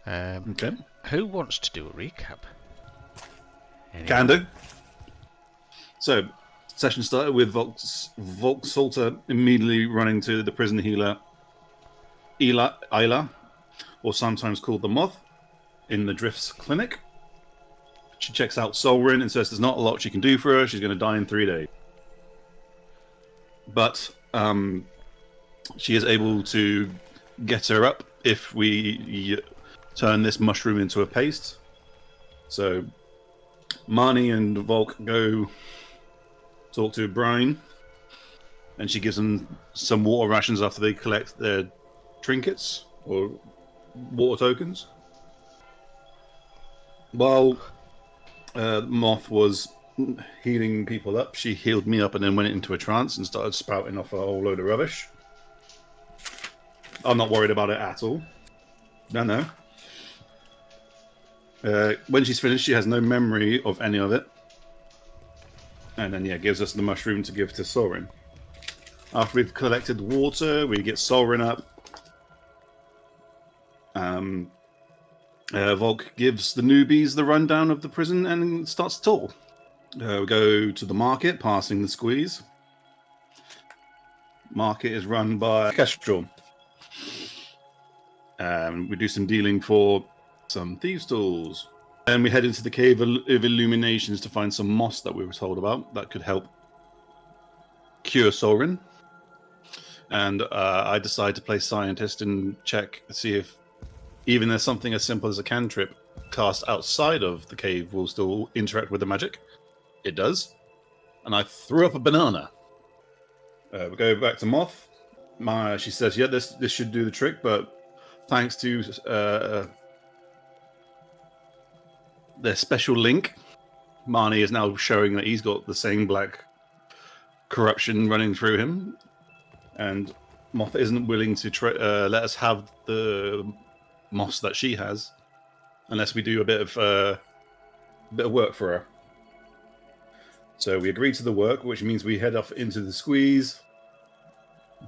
Okay. Who wants to do a recap? Can do. So, session started with Volksalter immediately running to the prison healer Isla, or sometimes called the Moth, in the Drifts clinic. She checks out Saurin and says there's not a lot she can do for her. She's going to die in 3 days. But she is able to get her up if we turn this mushroom into a paste. So Manny and Volk go talk to Brian, and she gives them some water rations after they collect their trinkets or water tokens. While Moth was healing people up, she healed me up and then went into a trance and started spouting off a whole load of rubbish. I'm not worried about it at all. No. When she's finished, she has no memory of any of it. And then, gives us the mushroom to give to Saurin. After we've collected water, we get Saurin up. Volk gives the newbies the rundown of the prison and starts to talk. We go to the market, passing the squeeze. Market is run by Kestrel. We do some dealing for some thieves' tools. Then we head into the Cave of Illuminations to find some moss that we were told about that could help cure Saurin. And I decide to play scientist and check to see if even there's something as simple as a cantrip cast outside of the cave will still interact with the magic. It does. And I threw up a banana. We go back to Moth. She says, yeah, this should do the trick, but thanks to their special link, Manny is now showing that he's got the same black corruption running through him. And Moth isn't willing to let us have the moss that she has unless we do a bit of work for her. So we agree to the work, which means we head off into the squeeze,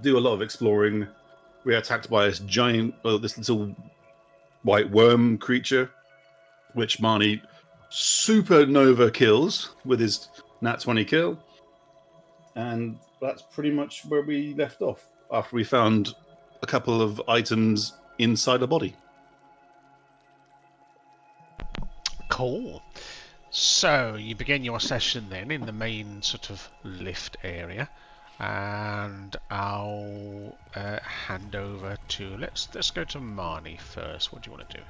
do a lot of exploring. We are attacked by this little white worm creature, which Manny supernova kills with his nat 20 kill. And that's pretty much where we left off, after we found a couple of items inside a body. Cool. So you begin your session then in the main sort of lift area, and I'll hand over to let's go to Manny first. What do you want to do?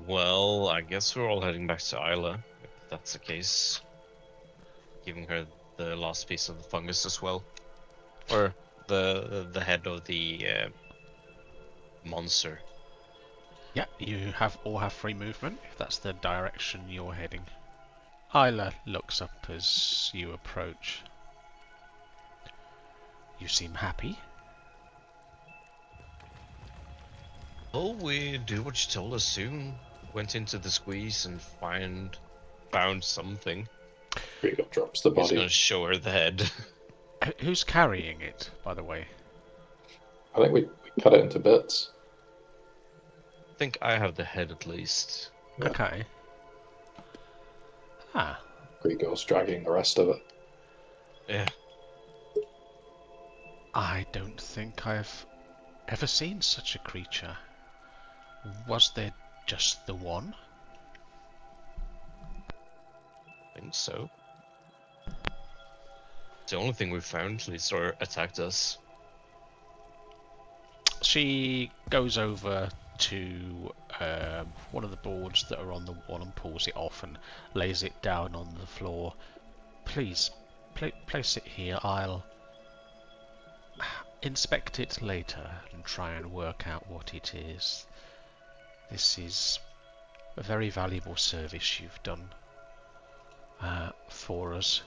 Well, I guess we're all heading back to Isla, if that's the case. Giving her the last piece of the fungus as well, or the head of the monster. Yeah, you all have free movement if that's the direction you're heading. Isla looks up as you approach. You seem happy. Oh, we do what you told us to. Went into the squeeze and found something. Gregor drops the He's body. gonna show her the head. Who's carrying it, by the way? I think we cut it into bits. I think I have the head at least. Yeah. Okay. Ah. Gregor's dragging the rest of it. Yeah. I don't think I've ever seen such a creature. Was there just the one? I think so. It's the only thing we found, at least, or attacked us. She goes over to one of the boards that are on the wall and pulls it off and lays it down on the floor. Please, place it here. I'll inspect it later and try and work out what it is. This is a very valuable service you've done for us.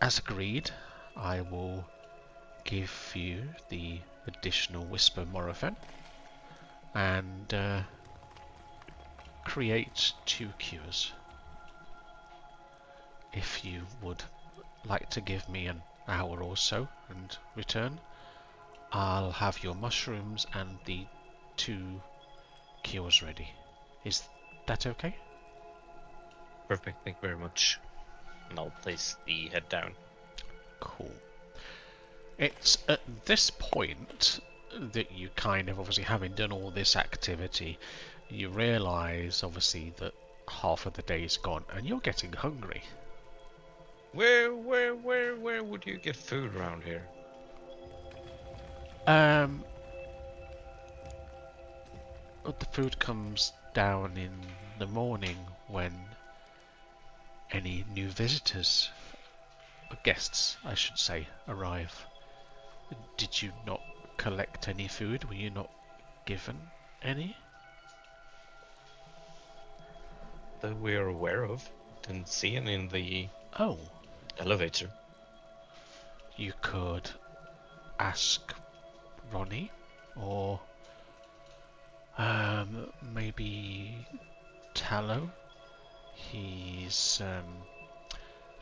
As agreed, I will give you the additional Whisper Morphin and create 2 cures. If you would like to give me an hour or so and return, I'll have your mushrooms and the 2 cures ready. Is that okay? Perfect, thank you very much. And I'll place the head down. Cool. It's at this point that you kind of, obviously having done all this activity, you realise obviously that half of the day's gone and you're getting hungry. Where would you get food around here? But the food comes down in the morning when any new visitors, or guests I should say, arrive. Did you not collect any food? Were you not given any? That we're aware of. Didn't see any in the Oh, elevator. you could ask Ronnie, or maybe Tallow.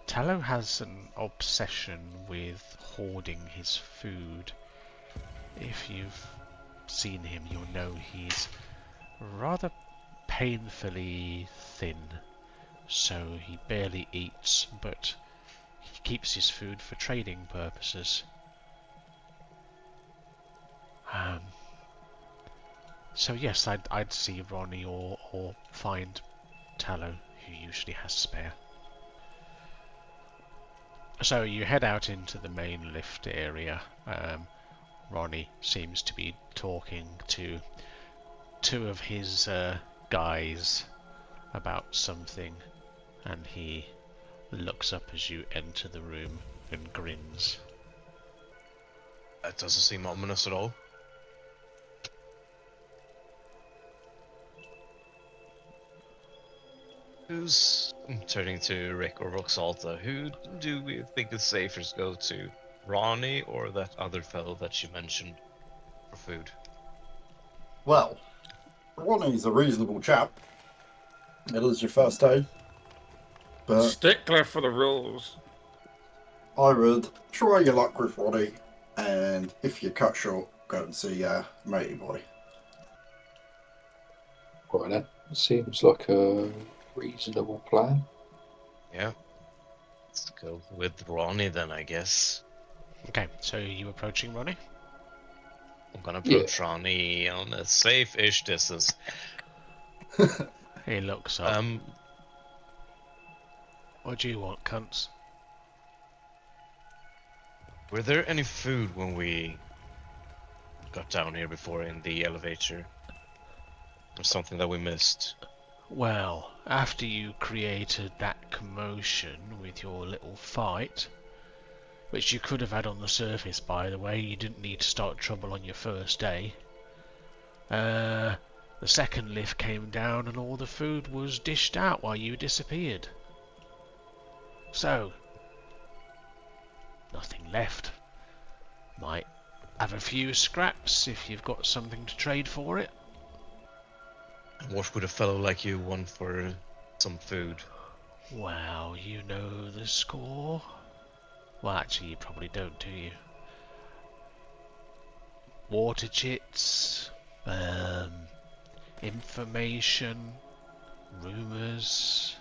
Tallow has an obsession with hoarding his food. If you've seen him, you'll know he's rather painfully thin, so he barely eats, but he keeps his food for trading purposes. So yes, I'd see Ronnie or find Tallow, who usually has spare. So you head out into the main lift area. Ronnie seems to be talking to 2 of his guys about something, and he looks up as you enter the room and grins. That doesn't seem ominous at all. I'm turning to Rick or Roxalta. Who do we think is safer to go to? Ronnie or that other fellow that you mentioned for food? Well, Ronnie's a reasonable chap. It is your first day. But Stickler for the rules. I would try your luck with Ronnie, and if you're cut short, go and see matey boy. Right then. Seems like a reasonable plan. Yeah. Let's go with Ronnie then, I guess. Okay, so are you approaching Ronnie? I'm gonna approach Ronnie on a safe-ish distance. He looks up. What do you want, cunts? Were there any food when we got down here before in the elevator? Or something that we missed? Well, after you created that commotion with your little fight, which you could have had on the surface, by the way, you didn't need to start trouble on your first day. The second lift came down and all the food was dished out while you disappeared. So, nothing left. Might have a few scraps if you've got something to trade for it. What would a fellow like you want for some food? Well, you know the score. Well, actually, you probably don't, do you? Water chits, information, rumours,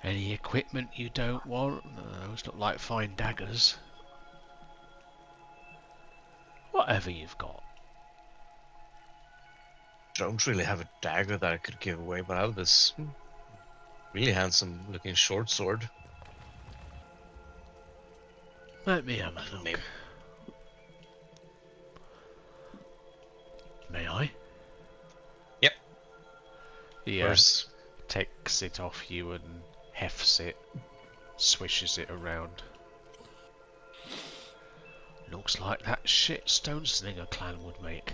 any equipment you don't want. Those look like fine daggers. Whatever you've got. Don't really have a dagger that I could give away, but I have this really handsome looking short sword. Let me have a look. Maybe. May I? Yep. He takes it off you and hefts it, swishes it around. Looks like that shit Stone Slinger clan would make.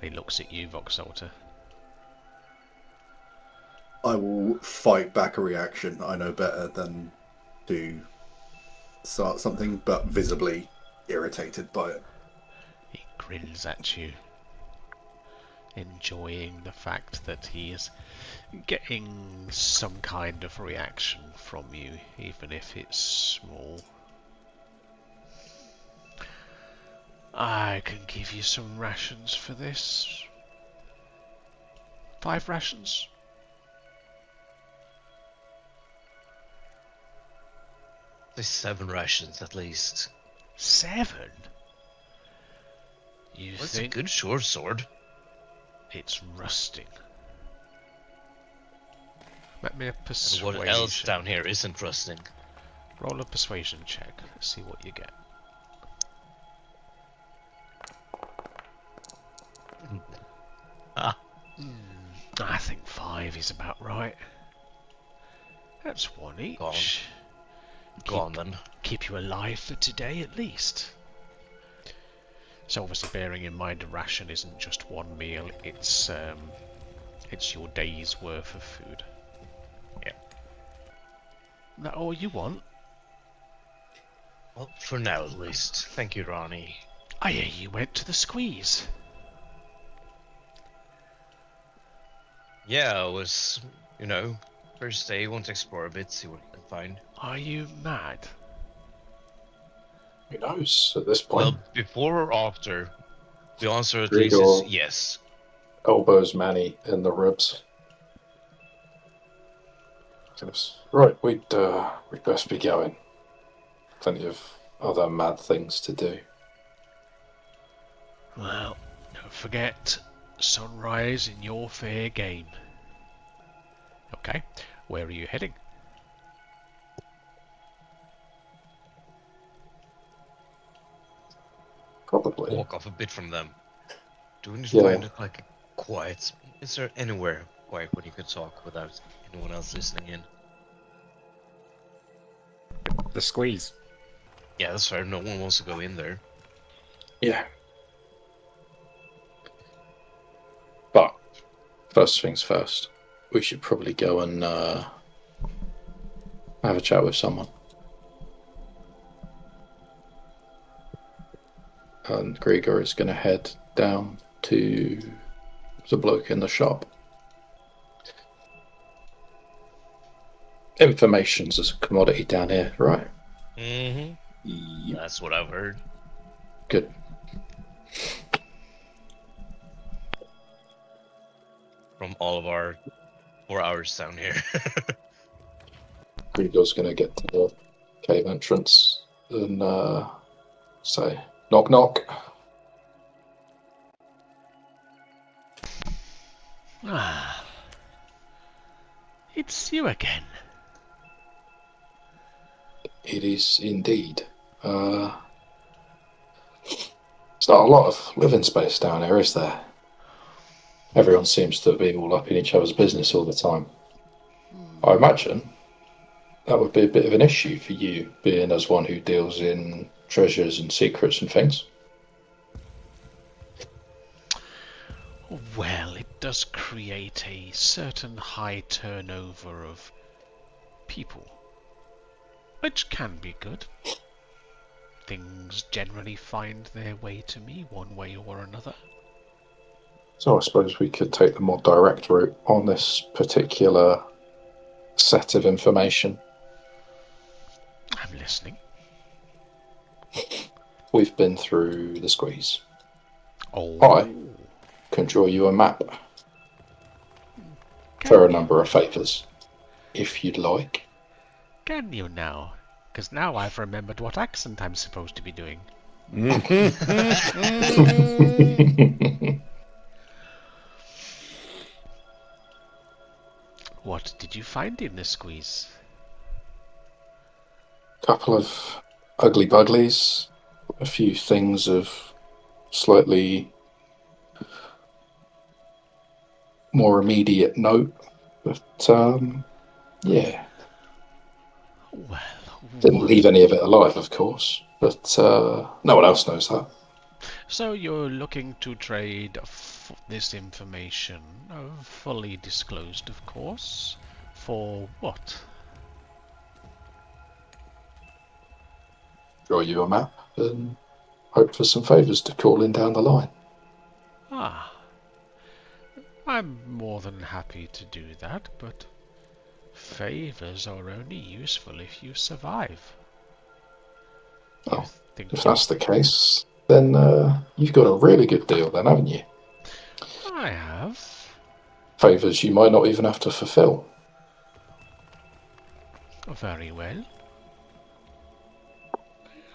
He looks at you, Voxalter. I will fight back a reaction. I know better than to start something, but visibly irritated by it. He grins at you, enjoying the fact that he is getting some kind of reaction from you, even if it's small. I can give you some rations for this. 5 rations. There's 7 rations at least. 7? You That's a think good short sword. it's rusting? Make me a And persuasion. what else down here isn't rusting? Roll a persuasion check. Let's see what you get. Ah, I think 5 is about right. That's 1 each. go on then. Keep you alive for today at least. So obviously bearing in mind a ration isn't just one meal, it's your day's worth of food. Yeah. That all you want? Well, for now at least. Thank you, Ronnie. I hear you went to the squeeze. Yeah, I was, first day, want to explore a bit, see what I can find. Are you mad? Who knows at this point? Well, before or after, the answer at least Gregor is yes. elbows Manny in the ribs. Right, we'd best be going. Plenty of other mad things to do. Well, don't forget, sunrise in your fair game. Okay, where are you heading? Probably. Walk off a bit from them. Do we need to Yeah. find like a quiet? Is there anywhere quiet where you could talk without anyone else listening in? The squeeze. Yeah, that's fair. No one wants to go in there. Yeah. But first things first, we should probably go and have a chat with someone. And Gregor is going to head down to the bloke in the shop. Information's a commodity down here, right? Mm-hmm. Yep. That's what I've heard. Good. From all of our 4 hours down here. Gregor's going to get to the cave entrance and say, knock, knock. Ah, it's you again. It is indeed. There's not a lot of living space down here, is there? Everyone seems to be all up in each other's business all the time. I imagine that would be a bit of an issue for you, being as one who deals in treasures and secrets and things. Well, it does create a certain high turnover of people, which can be good. Things generally find their way to me one way or another. So I suppose we could take the more direct route on this particular set of information. I'm listening. We've been through the squeeze. Oh, I can draw you a map for a number of favours, if you'd like. Can you now? Because now I've remembered what accent I'm supposed to be doing. What did you find in the squeeze? Couple of ugly buglies, a few things of slightly more immediate note, but yeah, Well, didn't leave any of it alive, of course, but no one else knows that. so you're looking to trade this information, fully disclosed, of course, for what? Draw you a map and hope for some favours to call in down the line. Ah, I'm more than happy to do that, but favors are only useful if you survive. You Oh, think if that's the case, then you've got a really good deal then, haven't you? I have. Favours you might not even have to fulfill. Very well.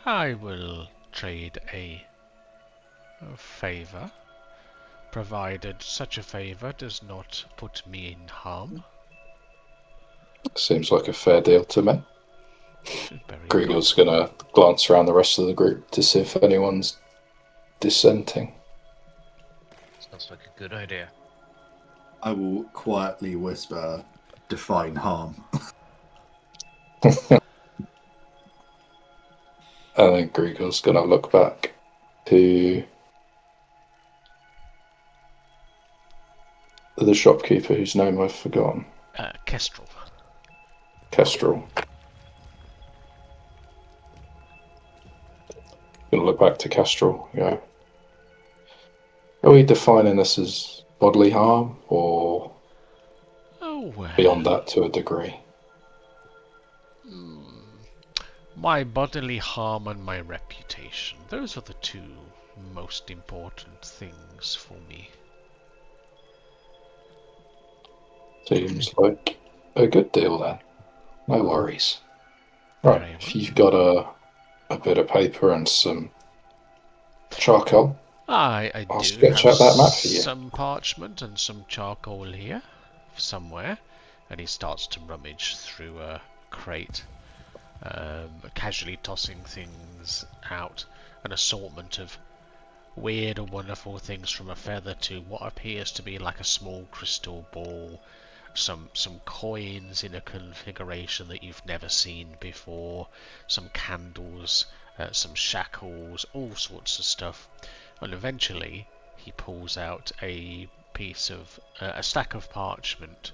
I will trade a favour, provided such a favour does not put me in harm. Seems like a fair deal to me. Very Gregor's going to glance around the rest of the group to see if anyone's dissenting. Sounds like a good idea. I will quietly whisper, define harm. And then Gregor's going to look back to the shopkeeper whose name I've forgotten. Kestrel. Kestrel. Going to look back to Kestrel. Yeah. Are we defining this as bodily harm or beyond that to a degree? My bodily harm and my reputation. Those are the two most important things for me. Seems like a good deal then. No worries. Right, Very if well. you've got a bit of paper and some charcoal, I I'll do sketch have out that map for you. some parchment and some charcoal here, somewhere. And he starts to rummage through a crate, casually tossing things out, an assortment of weird or wonderful things from a feather to what appears to be like a small crystal ball, some coins in a configuration that you've never seen before, some candles, some shackles, all sorts of stuff. And eventually he pulls out a piece of a stack of parchment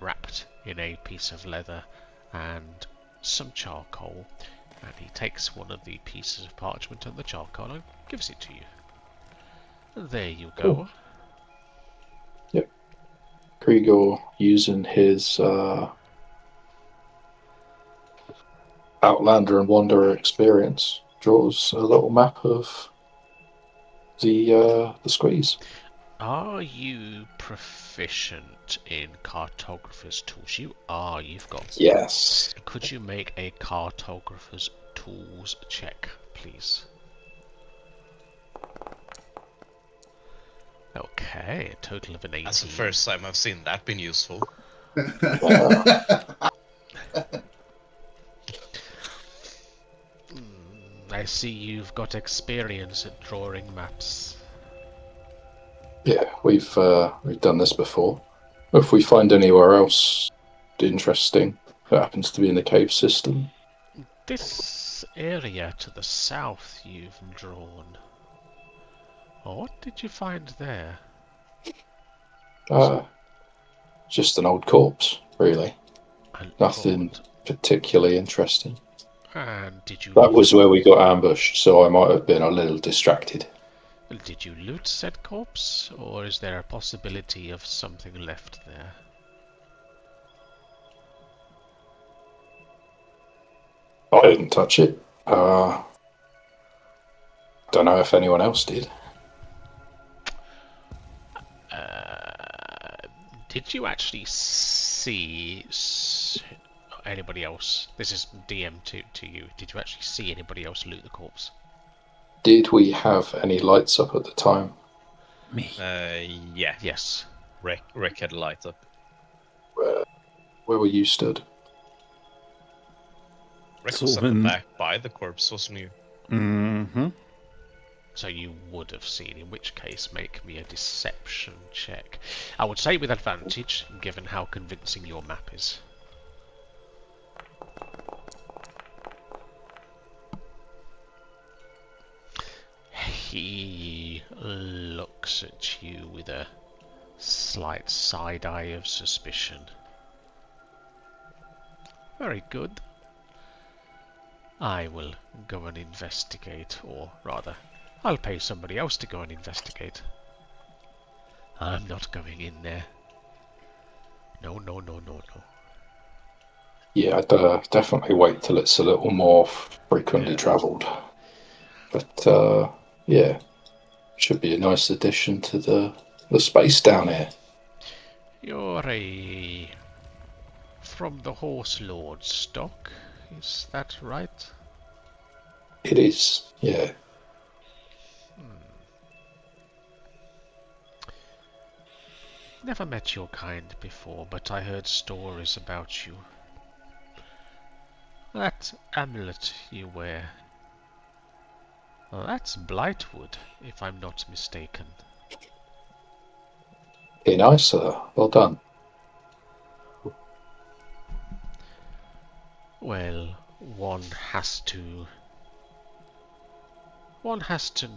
wrapped in a piece of leather and some charcoal, and he takes one of the pieces of parchment and the charcoal and gives it to you. And there you go. Cool. Yep. Gregor, using his Outlander and Wanderer experience, draws a little map of the squeeze. Are you proficient in cartographer's tools? You are. You've got. Yes. Could you make a cartographer's tools check, please? Okay, a total of an 18. That's the first time I've seen that been useful. I see you've got experience at drawing maps. Yeah, we've done this before. If we find anywhere else interesting that happens to be in the cave system. This area to the south you've drawn. What did you find there? Just an old corpse, really. Nothing Old. particularly interesting. And did you? That was where we got ambushed, so I might have been a little distracted. Did you loot said corpse, or is there a possibility of something left there? I didn't touch it. Don't know if anyone else did. Did you actually see anybody else? This is DM to you. Did you actually see anybody else loot the corpse? Did we have any lights up at the time? Me. Yeah. Yes. Rick had a light up. Where were you stood? Rick was Sort up of the in- back by the corpse, wasn't you? Mm-hmm. So you would have seen, in which case make me a deception check. I would say with advantage, given how convincing your map is. He looks at you with a slight side eye of suspicion. Very good. I will go and investigate, or rather, I'll pay somebody else to go and investigate. I'm not going in there. No, no, no, no, no. Yeah, I'd definitely wait till it's a little more frequently travelled. But Yeah. Should be a nice addition to the space down here. You're from the Horse Lord stock, is that right? It is, yeah. Never met your kind before, but I heard stories about you. That amulet you wear. Well, that's Blightwood, if I'm not mistaken. Be nice, sir. Well done. Well, one has to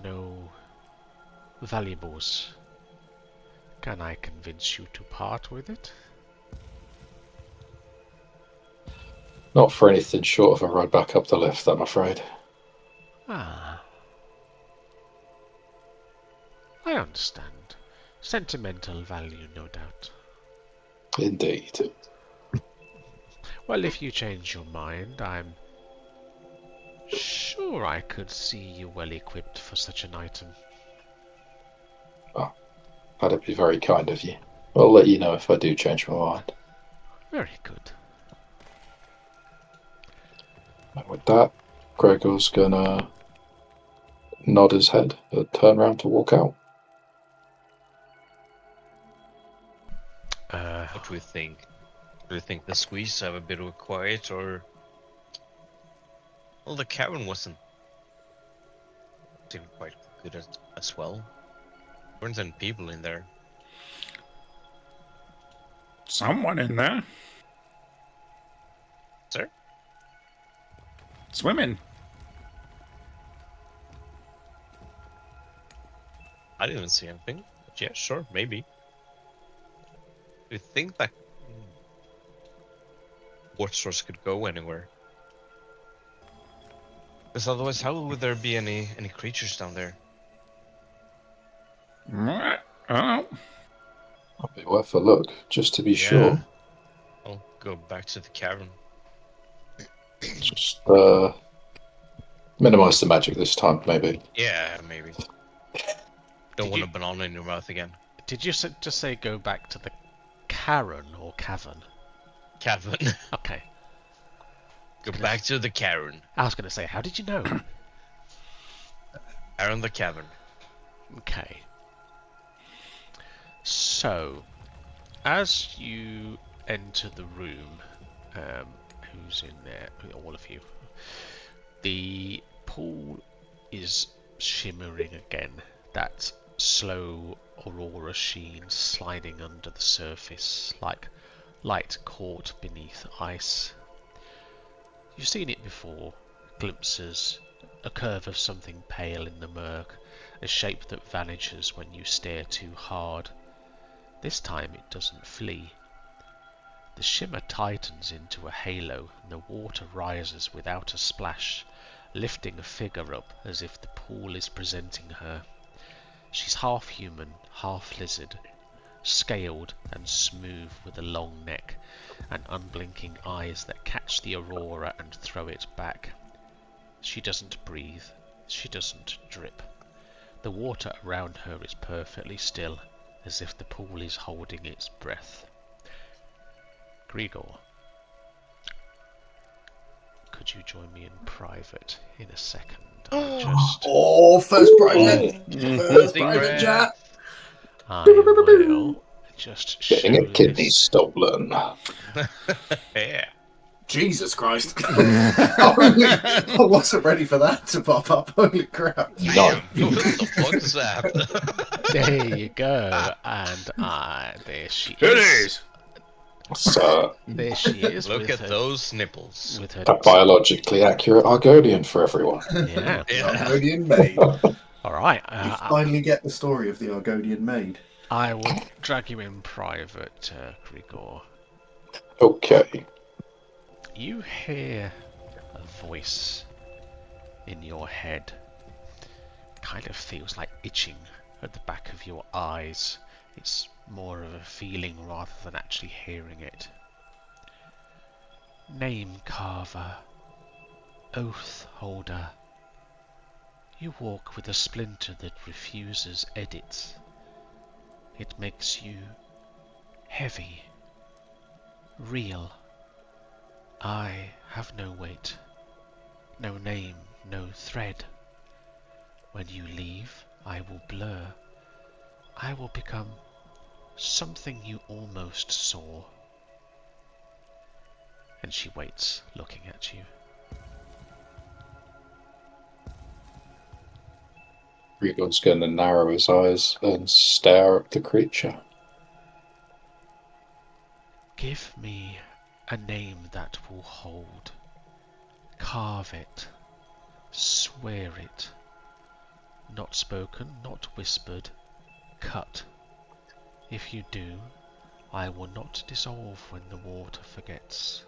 know valuables. Can I convince you to part with it? Not for anything short of a ride back up the lift, I'm afraid. Ah. I understand. Sentimental value, no doubt. Indeed. Well, if you change your mind, I'm sure I could see you well equipped for such an item. That'd be very kind of you. I'll let you know if I do change my mind. Very good. And with that, Gregor's gonna nod his head and turn around to walk out. What do we think? Do you think the squeeze have a bit of a quiet, or... Well, the cavern wasn't quite good as well. Weren't any people in there. Someone in there. Sir? Swimming. I didn't see anything. But yeah, sure, maybe. Do you think that water source could go anywhere? Because otherwise, how would there be any creatures down there? I don't know. Might be worth a look, just to be sure. I'll go back to the cavern. Just minimize the magic this time, maybe. Yeah, maybe. Don't want a banana in your mouth again. Did you just say go back to the Karen or Cavern? Cavern. Okay. Go back to the cavern. I was going to say, how did you know? Around the cavern. Okay. So, as you enter the room, who's in there? All of you. The pool is shimmering again. That slow aurora sheen sliding under the surface like light caught beneath ice. You've seen it before. Glimpses, a curve of something pale in the murk, a shape that vanishes when you stare too hard. This time it doesn't flee. The shimmer tightens into a halo, and the water rises without a splash, lifting a figure up as if the pool is presenting her. She's half human, half lizard, scaled and smooth with a long neck, and unblinking eyes that catch the aurora and throw it back. She doesn't breathe. She doesn't drip. The water around her is perfectly still, as if the pool is holding its breath. Gregor, could you join me in private in a second? First private. First private chat. I will just Getting show a kidney this. stolen. Yeah. Jesus Christ. I wasn't ready for that to pop up. Holy crap. No. What the fuck is that? There you go, and there she It is. is. So, There she is. Look with at her, those nipples. with her. a biologically accurate Argonian for everyone. Yeah. The Yeah. Argonian maid. All right. You finally get the story of the Argonian maid. I will drag you in private, Gregor. Okay. You hear a voice in your head. Kind of feels like itching at the back of your eyes. It's more of a feeling rather than actually hearing it. Name carver, oath holder. You walk with a splinter that refuses edits. It makes you heavy, real. I have no weight, no name, no thread. When you leave, I will blur. I will become something you almost saw. And she waits, looking at you. Gregor's going to narrow his eyes and stare at the creature. Give me a name that will hold. Carve it. Swear it. Not spoken, not whispered. Cut. If you do, I will not dissolve when the water forgets.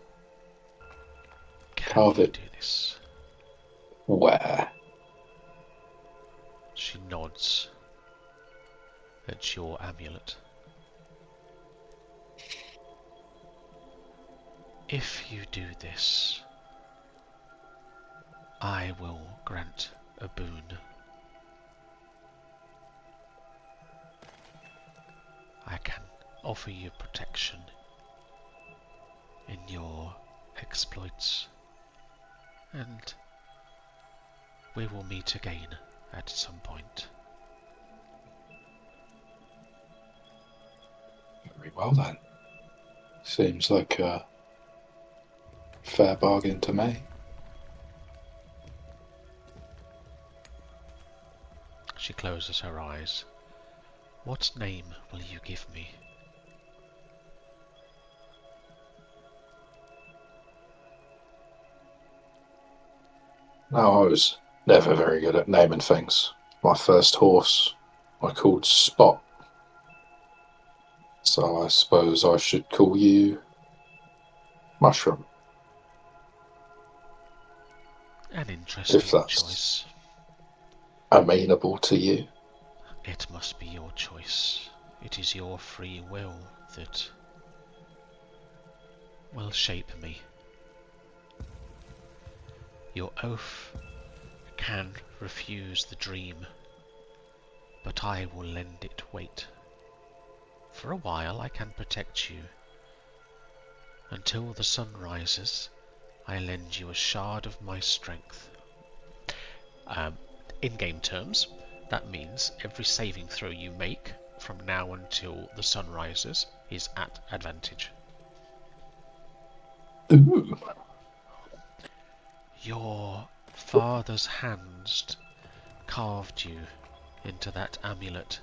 Can Carve you it. do this? Where? She nods at your amulet. If you do this, I will grant a boon. I can offer you protection in your exploits, and we will meet again at some point. Very well then. Seems like a fair bargain to me. She closes her eyes. What name will you give me? No, I was never very good at naming things. My first horse I called Spot. So I suppose I should call you Mushroom. An interesting If that's choice. amenable to you. It must be your choice. It is your free will that will shape me. Your oath can refuse the dream, but I will lend it weight. For a while I can protect you. Until the sun rises, I lend you a shard of my strength. In game terms, that means every saving throw you make from now until the sun rises is at advantage. Ooh. Your father's hands carved you into that amulet.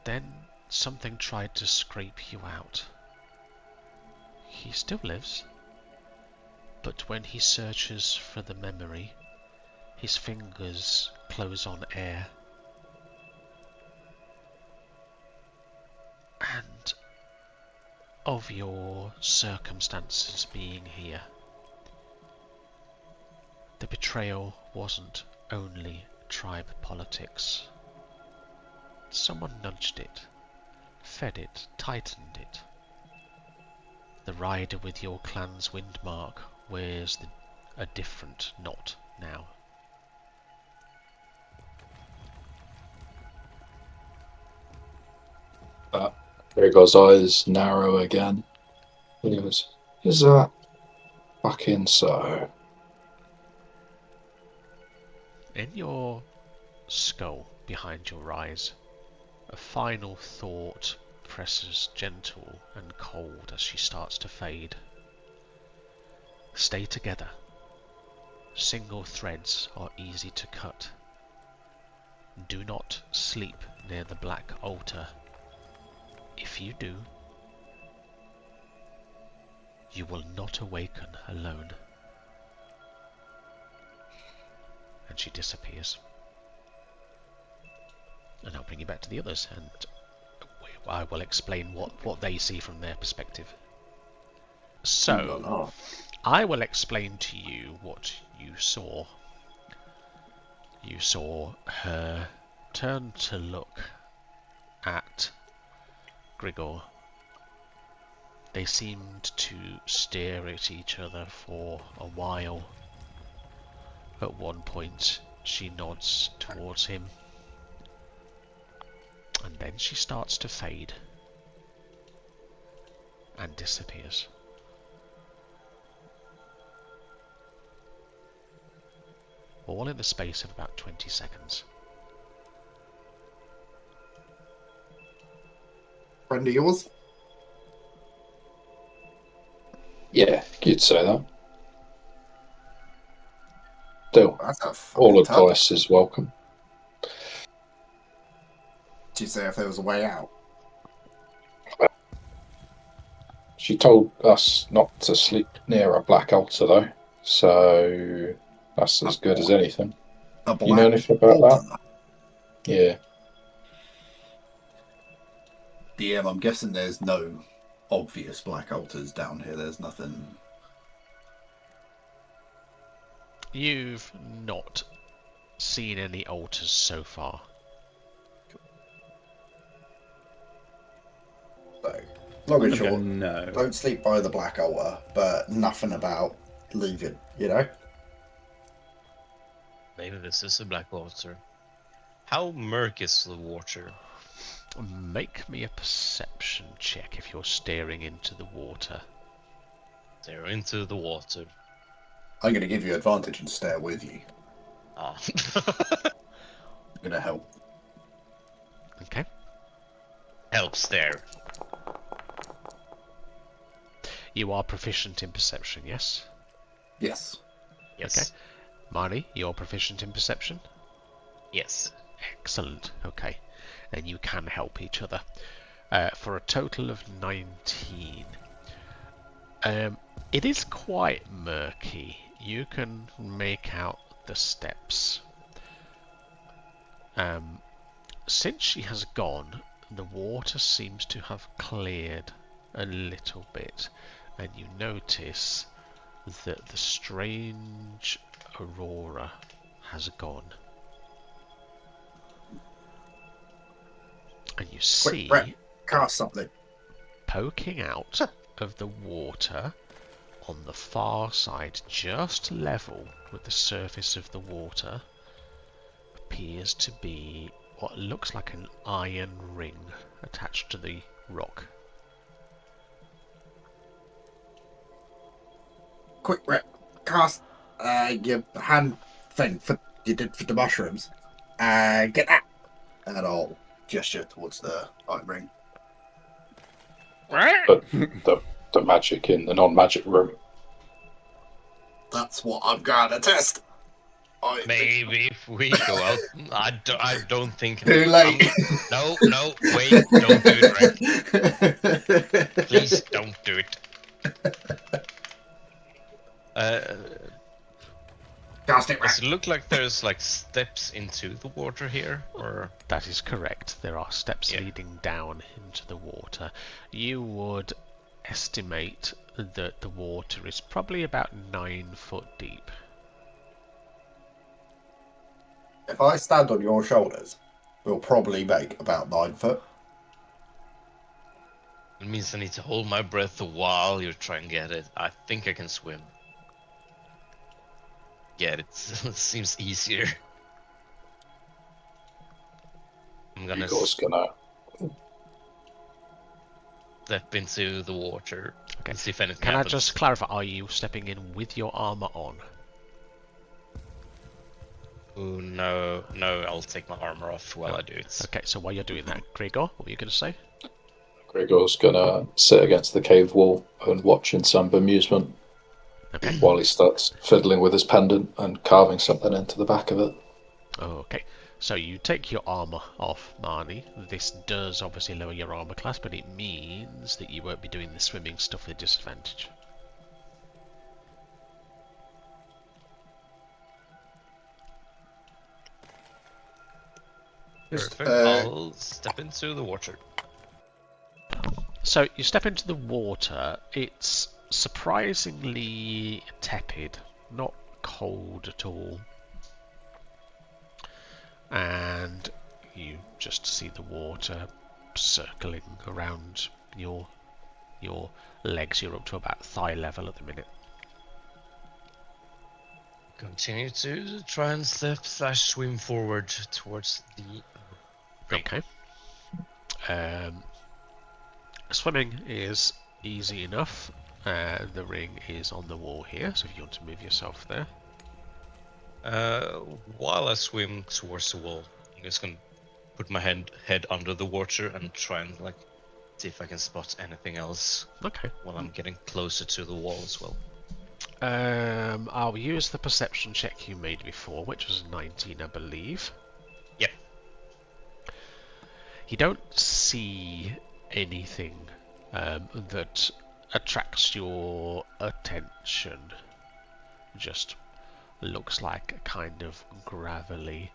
Then something tried to scrape you out. He still lives, but when he searches for the memory, his fingers close on air. And of your circumstances being here, the betrayal wasn't only tribe politics. Someone nudged it, fed it, tightened it. The rider with your clan's windmark wears a different knot now. Gregor's eyes narrow again. He goes, is that fucking so? In your skull behind your eyes, a final thought presses gentle and cold as she starts to fade. Stay together. Single threads are easy to cut. Do not sleep near the black altar. If you do, you will not awaken alone. And she disappears. And I'll bring you back to the others, and I will explain what they see from their perspective. So, I will explain to you what you saw. You saw her turn to look at Gregor. They seemed to stare at each other for a while. At one point, She nods towards him, and then she starts to fade and disappears. All in the space of about 20 seconds. Friend of yours? Yeah, you'd say that. Still, That's a all fucking tough. advice is welcome. Did you say if there was a way out? She told us not to sleep near a black altar, though, so that's as good as anything. A You know black anything about altar? that? Yeah. DM, I'm guessing there's no obvious black altars down here. There's nothing. You've not seen any altars so far. So, long and Okay, short, no. don't sleep by the black altar, but nothing about leaving, you know? Maybe this is a black water. How murk is the water? Make me a perception check if you're staring into the water. They're into the water. I'm going to give you advantage and stare with you. Ah. I'm going to help. Okay. Helps there. You are proficient in perception, yes? Yes. Yes. Okay. Manny, you're proficient in perception? Yes. Excellent. Okay. Then you can help each other. For a total of 19. It is quite murky. You can make out the steps. Since she has gone, the water seems to have cleared a little bit, and you notice that the strange aurora has gone. And you see, Brett, cast something. poking out of the water on the far side, just level with the surface of the water, appears to be what looks like an iron ring attached to the rock. Quick, Brett, cast your hand thing you did for the mushrooms. Get that. And I'll gesture towards the iron ring. But the magic in the non-magic room. That's what I'm going to test. Maybe if we go out, I don't think. Too late. No, wait, don't do it, Rick. Please don't do it. Cast it, Does it look like there's like steps into the water here, or? That is correct. There are steps Yeah. leading down into the water. You would estimate that the water is probably about 9 foot deep. If I stand on your shoulders, we'll probably make about 9 foot. It means I need to hold my breath while you try and get it. I think I can swim. Yeah, it seems easier. I'm gonna Igor's gonna. step into the water Okay. and see if anything Can I happens. just clarify, are you stepping in with your armor on? Ooh, no, I'll take my armor off while I do it. Okay, so while you're doing that, Gregor, what were you going to say? Gregor's gonna sit against the cave wall and watch in some bemusement Okay. while he starts fiddling with his pendant and carving something into the back of it. Okay, so you take your armor off, Manny. This does obviously lower your armor class, but it means that you won't be doing the swimming stuff with disadvantage. Perfect. I'll step into the water. So you step into the water. It's surprisingly tepid, not cold at all. And you just see the water circling around your legs. You're up to about thigh level at the minute. Continue to try and step/swim forward towards the ring. Okay. Swimming is easy enough. The ring is on the wall here, so if you want to move yourself there. While I swim towards the wall, I'm just gonna put my head under the water and try and like see if I can spot anything else Okay. while I'm getting closer to the wall as well. I'll use the perception check you made before, which was 19, I believe. Yep. You don't see anything that attracts your attention. Just looks like a kind of gravelly.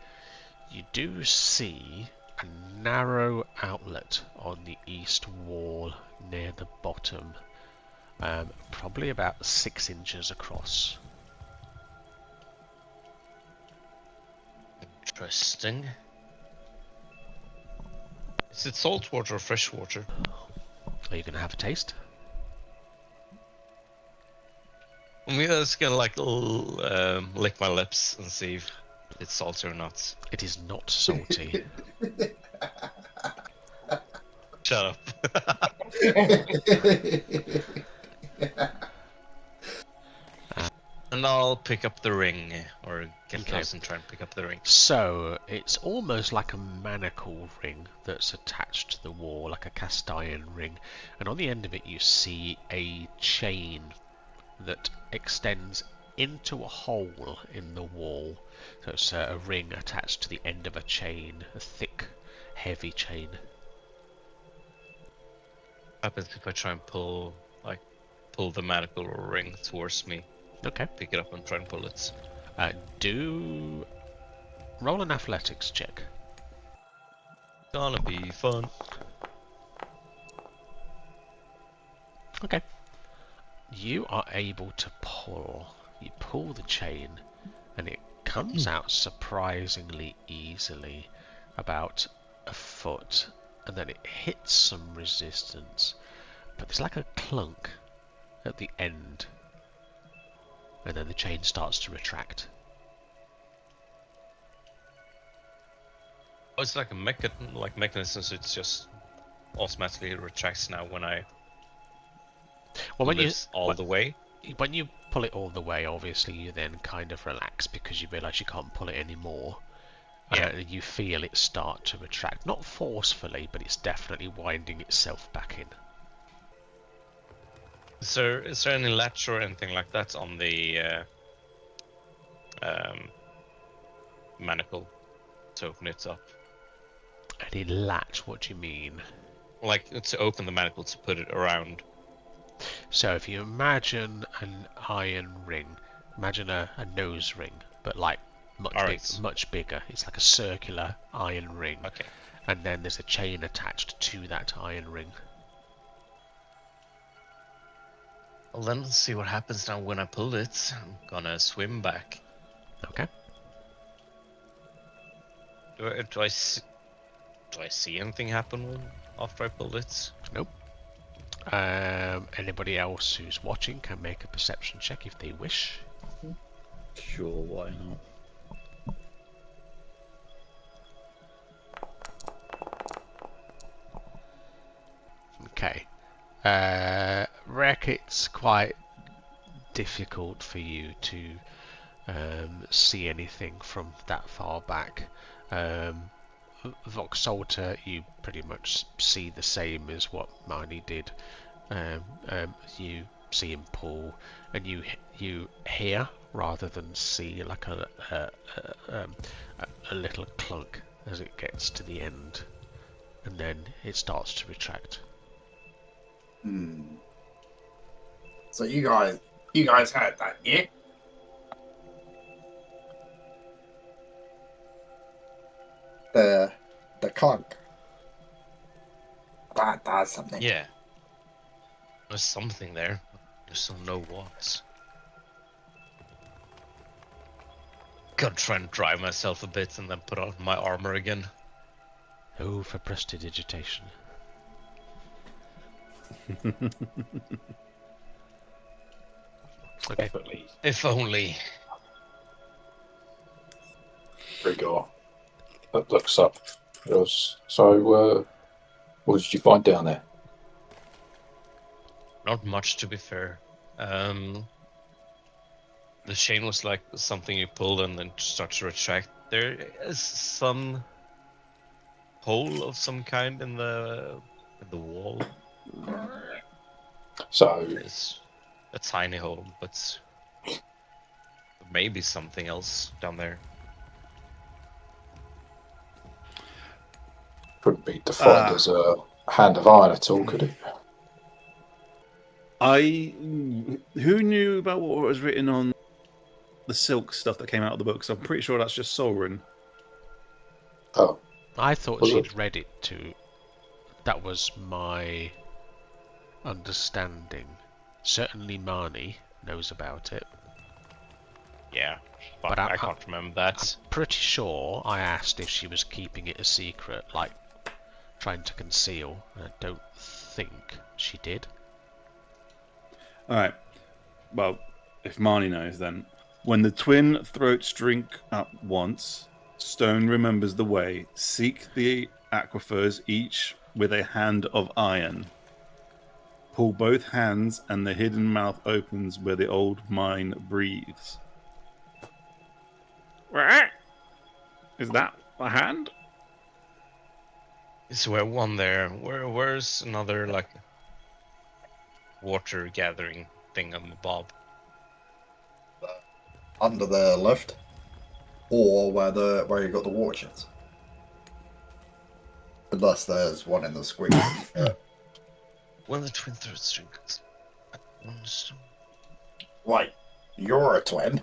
You do see a narrow outlet on the east wall near the bottom, probably about 6 inches across. Interesting. Is it salt water or fresh water? Are you going to have a taste? I'm just gonna like lick my lips and see if it's salty or not. It is not salty. Shut up. And I'll pick up the ring, or get Okay. close and try and pick up the ring. So, it's almost like a manacle ring that's attached to the wall, like a cast iron ring. And on the end of it you see a chain that extends into a hole in the wall. So it's a ring attached to the end of a chain, a thick, heavy chain. What happens if I try and pull the manacle or ring towards me? Okay. Pick it up and try and pull it. Do roll an athletics check. Gonna be fun. Okay. You are able to pull. You pull the chain, and it comes out surprisingly easily, about a foot, and then it hits some resistance. But there's like a clunk at the end, and then the chain starts to retract. Oh, it's like a mechanism, so it's just automatically retracts now when I Well, when lift all the way. when you pull it all the way, obviously you then kind of relax because you realise you can't pull it anymore. Yeah. And you feel it start to retract, not forcefully, but it's definitely winding itself back in. Is there any latch or anything like that on the manacle to open it up? Any latch? What do you mean? Like to open the manacle to put it around. So if you imagine an iron ring, imagine a nose ring, but like much bigger. It's like a circular iron ring. Okay. And then there's a chain attached to that iron ring. Well, then let's see what happens now when I pull it. I'm gonna swim back. Okay. Do I see anything happen after I pull it? Nope. Anybody else who's watching can make a perception check if they wish. Sure, why not? Okay. Rek, it's quite difficult for you to see anything from that far back. Voxalter, you pretty much see the same as what Manny did. You see him pull, and you hear rather than see like a little clunk as it gets to the end, and then it starts to retract. So you guys heard that, yeah? The clunk. That does something. Yeah. There's something there. I just don't know what. Gotta try and dry myself a bit and then put on my armor again. Oh, for prestidigitation. Okay. Definitely. If only. Gregor that looks up. Goes, so, what did you find down there? Not much, to be fair. The chain was like something you pulled and then starts to retract. There is some hole of some kind in the wall. So, It's a tiny hole, but maybe something else down there. couldn't be defined as a hand of iron at all, could it? Who knew about what was written on the silk stuff that came out of the book? 'Cause I'm pretty sure that's just Saurin. Oh, I thought Was she'd it? read it too. That was my understanding. Certainly Manny knows about it. Yeah, but But I can't remember that. Pretty sure I asked if she was keeping it a secret, like trying to conceal. I don't think she did. All right. Well, if Marnie knows, then when the twin throats drink up once, Stone remembers the way. Seek the aquifers, each with a hand of iron. Pull both hands, and the hidden mouth opens where the old mine breathes. Is that a hand? Is there one there? Where's another like water gathering thing on the bob? Under the lift, or where you got the watches. Unless there's one in the screen. When the twin throats drink. Right, you're a twin.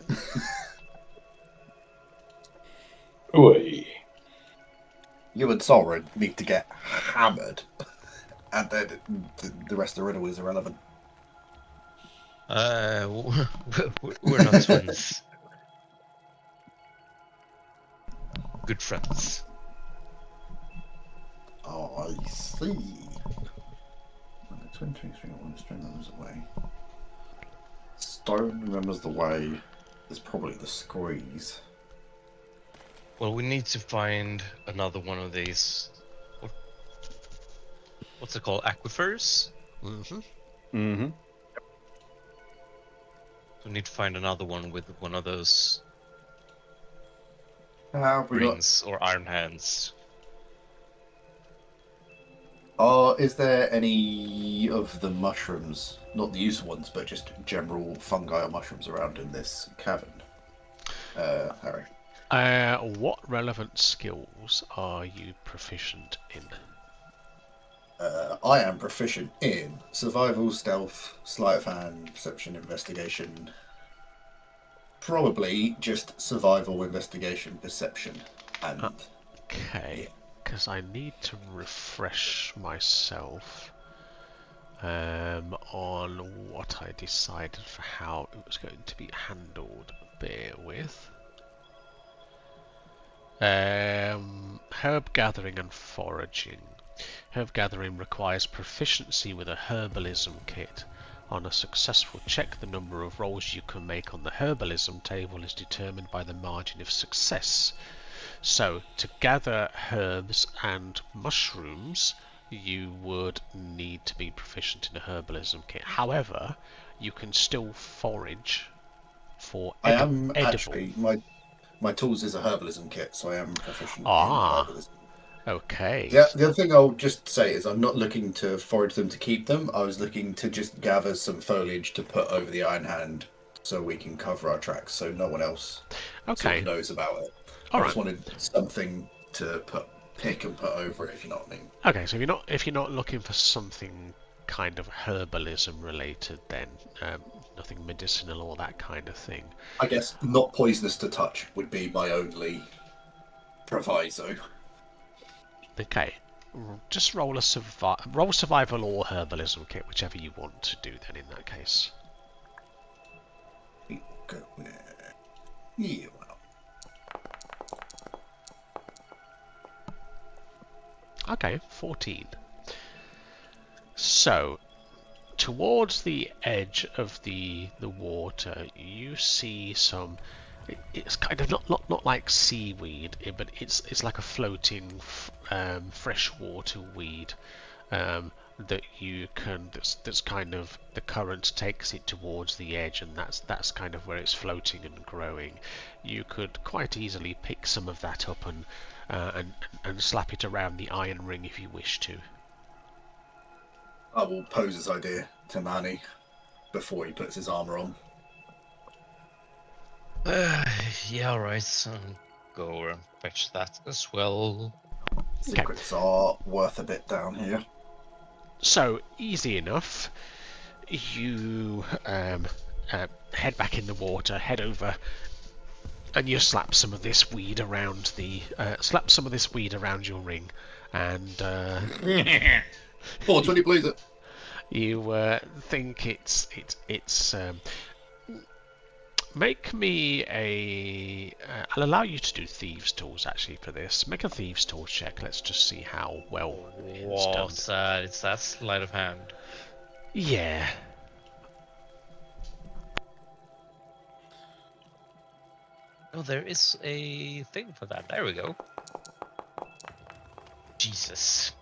Oi. You and Saurin need to get hammered, and then the rest of the riddle is irrelevant. We're not twins. Good friends. Oh, I see. When the twin drinks one stone remembers the way. Stone remembers the way. Is probably the squeeze. Well, we need to find another one of these. What's it called? Aquifers? Mm-hmm. Mm-hmm. We need to find another one with one of those We got. rings or iron hands. Is there any of the mushrooms, not the useful ones, but just general fungi or mushrooms around in this cavern? Harry. What relevant skills are you proficient in? I am proficient in survival, stealth, sleight of hand, perception, investigation. Probably just survival, investigation, perception, and Okay, because I need to refresh myself on what I decided for how it was going to be handled. Bear with. Herb gathering and foraging. Herb gathering requires proficiency with a herbalism kit. On a successful check, the number of rolls you can make on the herbalism table is determined by the margin of success. So, to gather herbs and mushrooms, you would need to be proficient in a herbalism kit. However, you can still forage for I am edible. actually my tools is a herbalism kit, so I am proficient in Ah. herbalism. Okay. Yeah, the other thing I'll just say is I'm not looking to forage them to keep them. I was looking to just gather some foliage to put over the Iron Hand so we can cover our tracks so no one else sort Okay. of knows about it. All I right. just wanted something to pick and put over it, if you know what I mean. Okay, so if you're not looking for something kind of herbalism related, then nothing medicinal or that kind of thing. I guess not poisonous to touch would be my only proviso. Okay, just roll a survival or herbalism kit, whichever you want to do. Then in that case, Go yeah, well. okay, 14. So, towards the edge of the water, you see some It's kind of not like seaweed, but it's like a floating freshwater weed that you can. That's kind of the current takes it towards the edge, and that's kind of where it's floating and growing. You could quite easily pick some of that up and slap it around the iron ring if you wish to. I will pose this idea to Manny before he puts his armor on. Yeah, alright. So go and fetch that as well. Secrets are worth a bit down here. So easy enough. You head back in the water, head over, and you slap some of this weed around your ring, and 420 please it. you think it's make me a I'll allow you to do thieves tools actually for this. Make a thieves tools check. Let's just see how well it's done. What's that? It's that sleight of hand. Yeah. Oh, there is a thing for that. There we go. Jesus.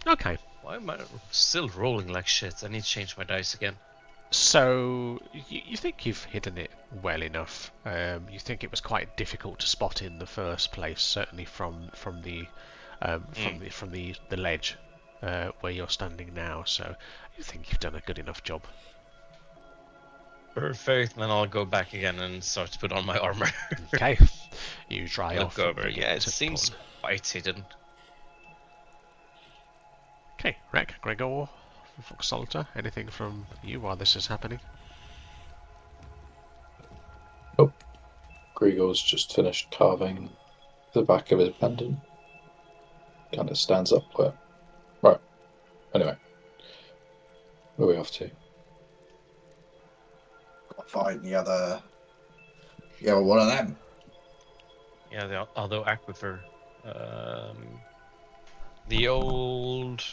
Okay. Why am I still rolling like shit? I need to change my dice again. So you think you've hidden it well enough. You think it was quite difficult to spot in the first place, certainly from the ledge where you're standing now. So you think you've done a good enough job. Perfect. Then I'll go back again and start to put on my armor. Okay. You dry off. Look over. Yeah, it seems quite hidden. Okay, Rek, Gregor, Fox Salter, anything from you while this is happening? Gregor's just finished carving the back of his pendant. Kind of stands up where. Right. Anyway. Where are we off to? Find the other one of them. Yeah, the other aquifer. The old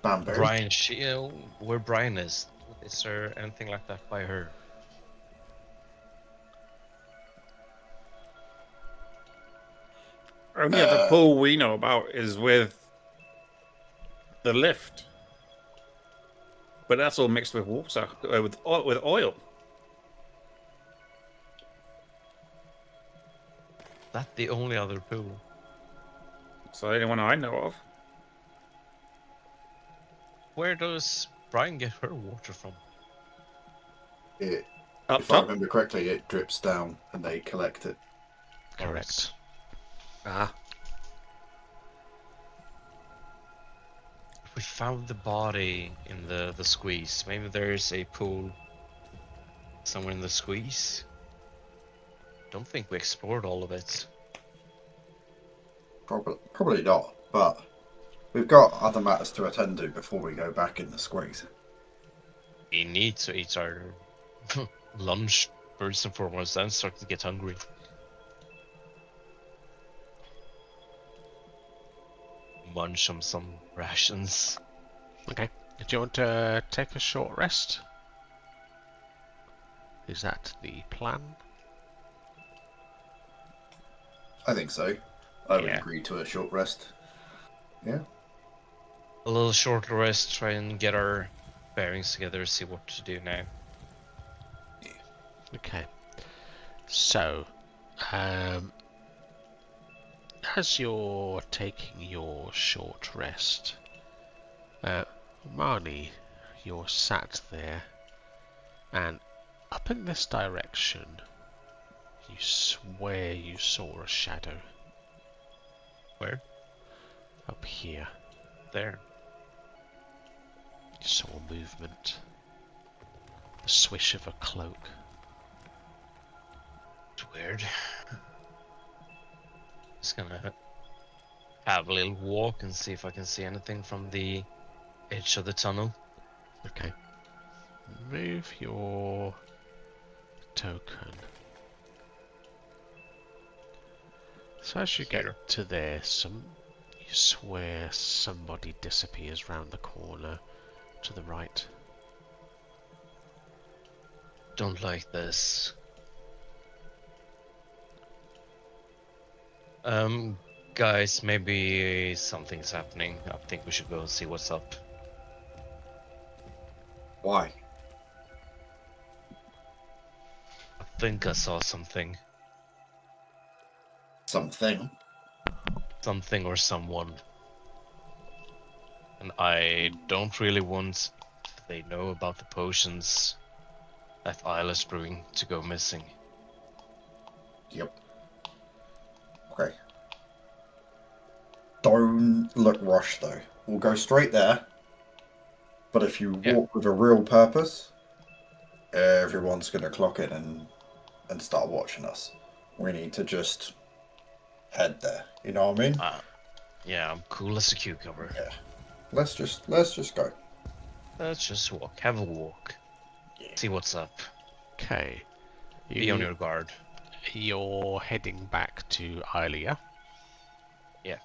Bamboo. Brian. Where Brian is. Is there anything like that by her? Only other pool we know about is with the lift. But that's all mixed with water, with oil. That's the only other pool. It's the only one I know of. Where does Brian get her water from? If Up I top. remember correctly, it drips down and they collect it. Correct. Ah. We found the body in the squeeze. Maybe there's a pool somewhere in the squeeze. Don't think we explored all of it. Probably not, but we've got other matters to attend to before we go back in the squeeze. We need to eat our lunch first and foremost, then start to get hungry. Munch on some rations. Okay. Do you want to take a short rest? Is that the plan? I think so. I would Yeah. agree to a short rest. Yeah. A little shorter rest, try and get our bearings together, see what to do now. Okay. So, as you're taking your short rest, Manny, you're sat there, and up in this direction, you swear you saw a shadow. Where? Up here. There. You saw movement. The swish of a cloak. It's weird. Just gonna have a little walk and see if I can see anything from the edge of the tunnel. Okay. Move your token. So as you get Here. to there, you swear somebody disappears round the corner to the right. don't like this. Guys, maybe something's happening. I think we should go and see what's up. Why? I think I saw something. Something. Something or someone. And I don't really want they know about the potions that Isla's brewing to go missing. Yep. Okay. Don't look rushed though. We'll go straight there. But if you Yeah. walk with a real purpose, everyone's gonna clock in and start watching us. We need to just head there. You know what I mean? Yeah, I'm cool as a cucumber. Yeah. Let's just go. Let's just walk. Have a walk. Yeah. See what's up. Okay. Be on your guard. You're heading back to Isla. Yeah.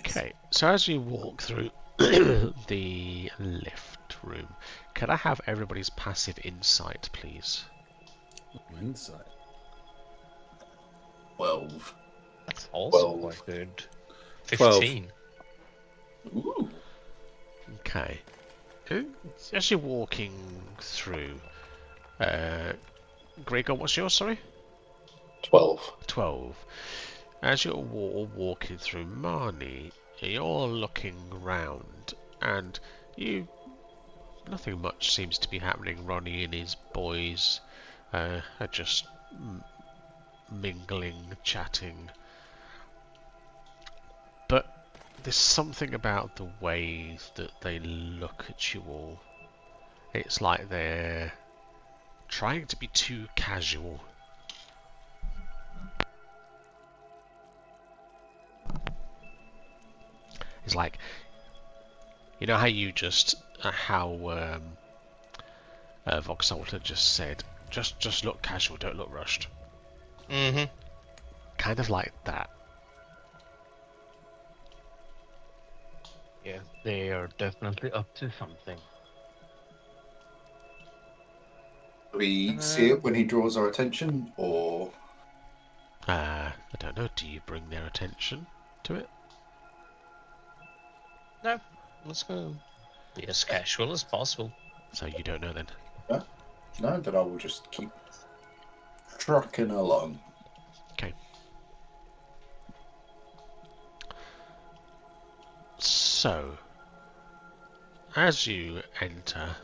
Okay, so as you walk through the lift room, can I have everybody's passive insight, please? Insight. 12. That's also 12. quite good. 12. 15. Ooh. Okay. As you're walking through, Gregor, what's yours, sorry? 12. 12. As you're walking through Manny, you're looking round, and nothing much seems to be happening. Ronnie and his boys are just mingling, chatting. But there's something about the way that they look at you all. It's like they're trying to be too casual. It's like, you know how you just, Voxalta just said, just look casual, don't look rushed. Mm-hmm. Kind of like that. Yeah, they are definitely up to something. Do we see it when he draws our attention, or I don't know, do you bring their attention to it? No, let's go be as casual as possible. So you don't know then? no? Then I will just keep trucking along. Okay. So, as you enter,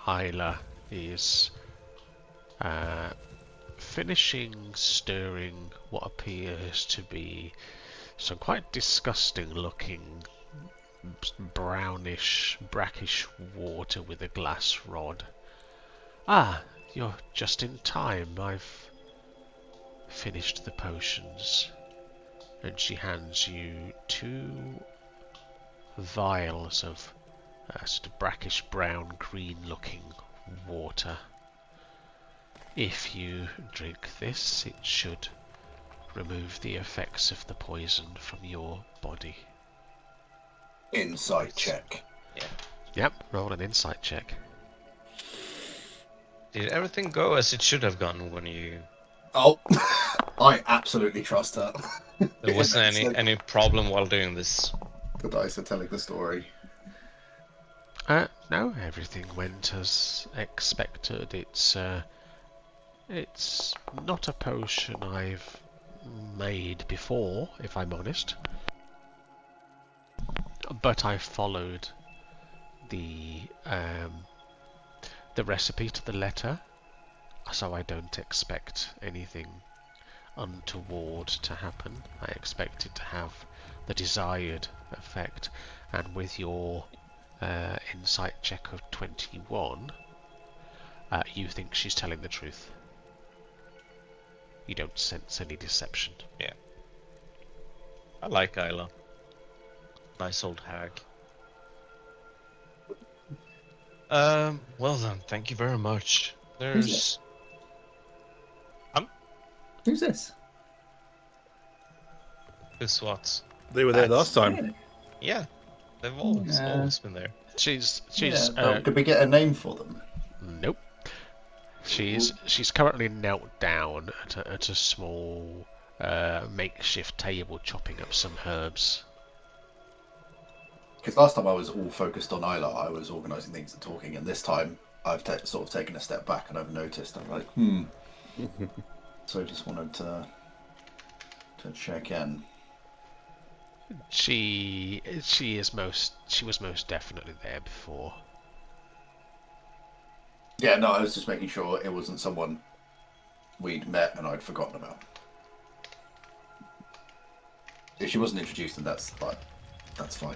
Isla is finishing stirring what appears to be some quite disgusting looking brownish, brackish water with a glass rod. Ah, you're just in time. I've finished the potions. And she hands you 2 vials of sort of brackish brown green looking water. If you drink this, it should remove the effects of the poison from your body. Insight check. Yep, roll an insight check. Did everything go as it should have gone when you... Oh, I absolutely trust her. There wasn't So any problem while doing this? the dice are telling the story. No, everything went as expected. It's not a potion I've made before, if I'm honest. But I followed the recipe to the letter, so I don't expect anything untoward to happen. I expect it to have the desired effect, and with your insight check of 21, you think she's telling the truth. You don't sense any deception. Yeah. I like Isla. Nice old hag. Well then, thank you very much. There's... Who's this? Who's what? They were there last time. Yeah, they've always Yeah. been there. She's Did we get a name for them? Nope. She's currently knelt down at a small makeshift table, chopping up some herbs. Because last time I was all focused on Isla, I was organising things and talking, and this time I've sort of taken a step back and I've noticed. I'm like, So I just wanted to check in. She was most definitely there before. Yeah, no, I was just making sure it wasn't someone we'd met and I'd forgotten about. If she wasn't introduced, then that's fine.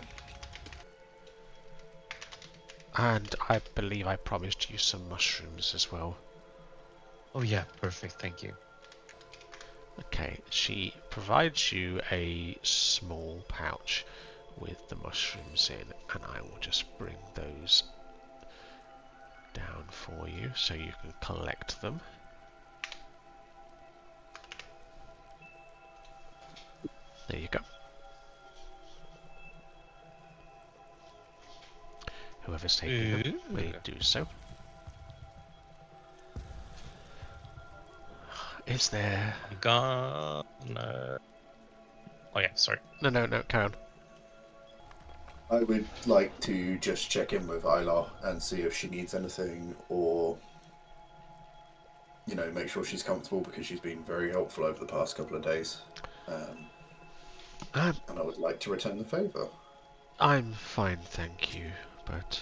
And I believe I promised you some mushrooms as well. Oh yeah, perfect. Thank you. Okay, she provides you a small pouch with the mushrooms in, and I will just bring those down for you so you can collect them. There you go. Whoever's taking them may do so. Is there... I'm gonna... Oh yeah, sorry. No, carry on. I would like to just check in with Isla and see if she needs anything, or make sure she's comfortable, because she's been very helpful over the past couple of days. And I would like to return the favour. I'm fine, thank you, but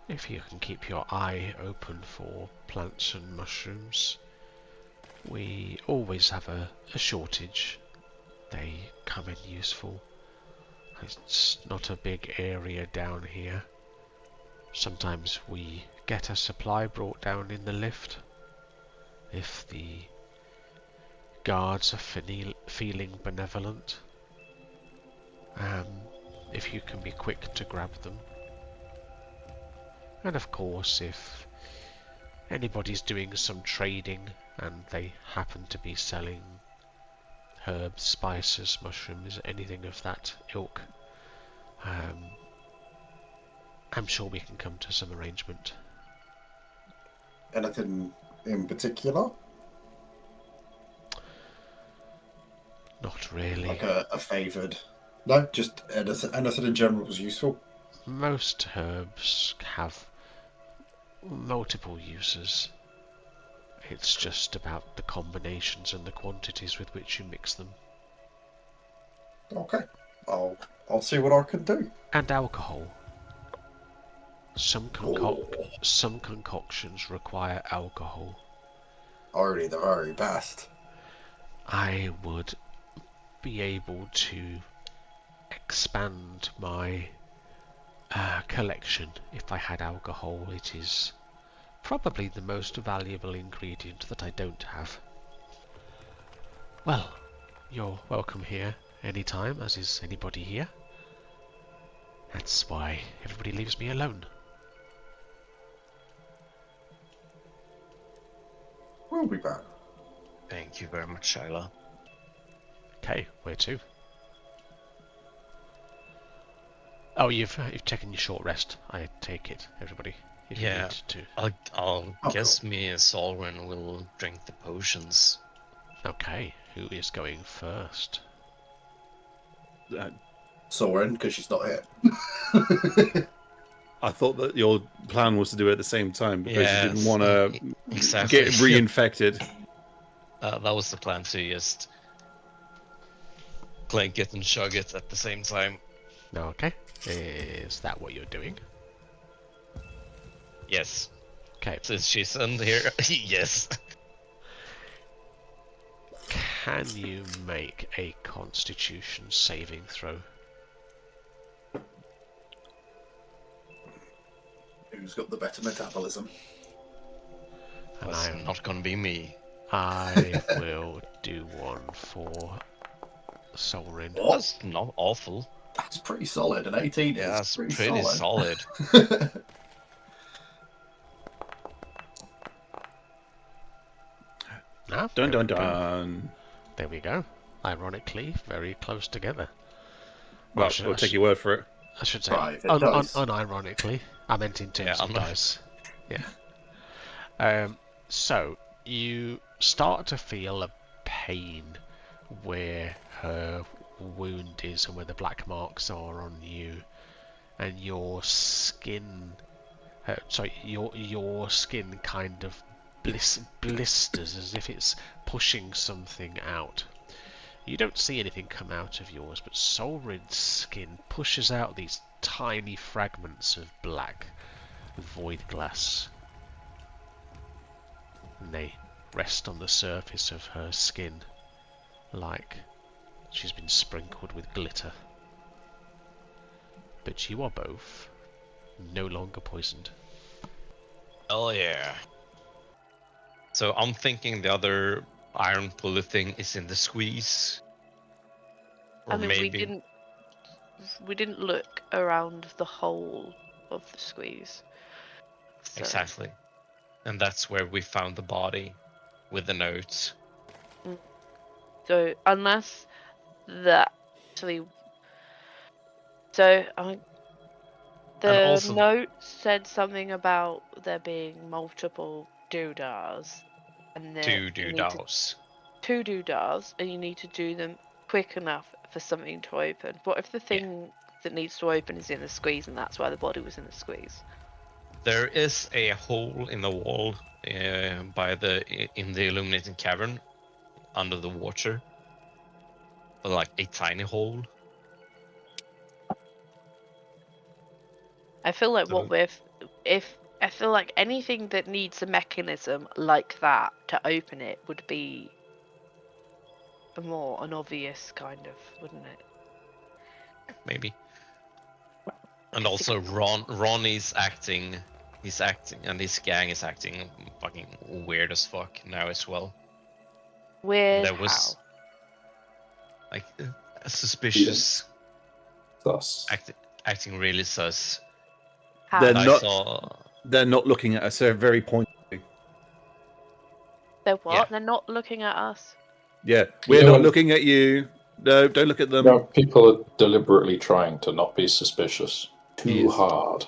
if you can keep your eye open for plants and mushrooms, we always have a shortage. They come in useful. It's not a big area down here. Sometimes we get a supply brought down in the lift. If the guards are feeling benevolent. If you can be quick to grab them. And of course, if anybody's doing some trading and they happen to be selling herbs, spices, mushrooms, anything of that ilk, I'm sure we can come to some arrangement. Anything in particular? Not really. Like a favoured? No, just anything in general was useful. Most herbs have multiple uses. It's just about the combinations and the quantities with which you mix them. Okay, I'll see what I can do. And alcohol. Some concoctions require alcohol. Already the very best. I would be able to expand my collection if I had alcohol. It is probably the most valuable ingredient that I don't have. Well, you're welcome here anytime, as is anybody here. That's why everybody leaves me alone. We'll be back. Thank you very much, Isla. Okay, where to? Oh, you've taken your short rest. I take it, everybody. If you Yeah, need to. I'll Oh, guess cool. me and Saurin will drink the potions. Okay, who is going first? Saurin, because she's not here. I thought that your plan was to do it at the same time because you didn't Yes, want to exactly. get reinfected. That was the plan, to just clank it and chug it at the same time. Okay, is that what you're doing? Yes, Okay, since she's in here, yes. can you make a Constitution saving throw? Who's got the better metabolism? And That's not gonna be me. I will do one for Saurin. Oh, That's not awful. that's pretty solid. An 18 Yeah, is that's pretty pretty solid. solid. Ah, Dun there dun we go. dun. There we go. Ironically, very close together. Well, I we'll take your word for it. I should say, Right, it does. unironically. I meant in terms Yeah, of dice. Yeah. So you start to feel a pain where her wound is and where the black marks are on you, and your skin, your skin kind of blisters as if it's pushing something out. You don't see anything come out of yours, but Saurin's skin pushes out these tiny fragments of black void glass. And they rest on the surface of her skin like she's been sprinkled with glitter. But you are both no longer poisoned. Oh yeah. So I'm thinking the other iron pulley thing is in the squeeze. Or I mean, maybe we didn't look around the whole of the squeeze. So, exactly. And that's where we found the body with the notes. So unless that actually, so the also- note said something about there being multiple doodahs, and Two you need to- doodahs. two doodahs, and you need to do them quick enough for something to open. What if the thing that needs to open is in the squeeze, and that's why the body was in the squeeze? There is a hole in the wall in the illuminated cavern under the water, but like a tiny hole. I feel like So- I feel like anything that needs a mechanism like that to open it would be an obvious kind of, wouldn't it? Maybe. And also Ronnie's acting, and his gang is acting fucking weird as fuck now as well. Weird. There was like suspicious, Thus, acting really sus. How? They're And I not- saw They're not looking at us. They're very pointy. They're what? Yeah. They're not looking at us. Yeah, we're Yeah, not well- looking at you. No, don't look at them. no, people are deliberately trying to not be suspicious too Yes. hard.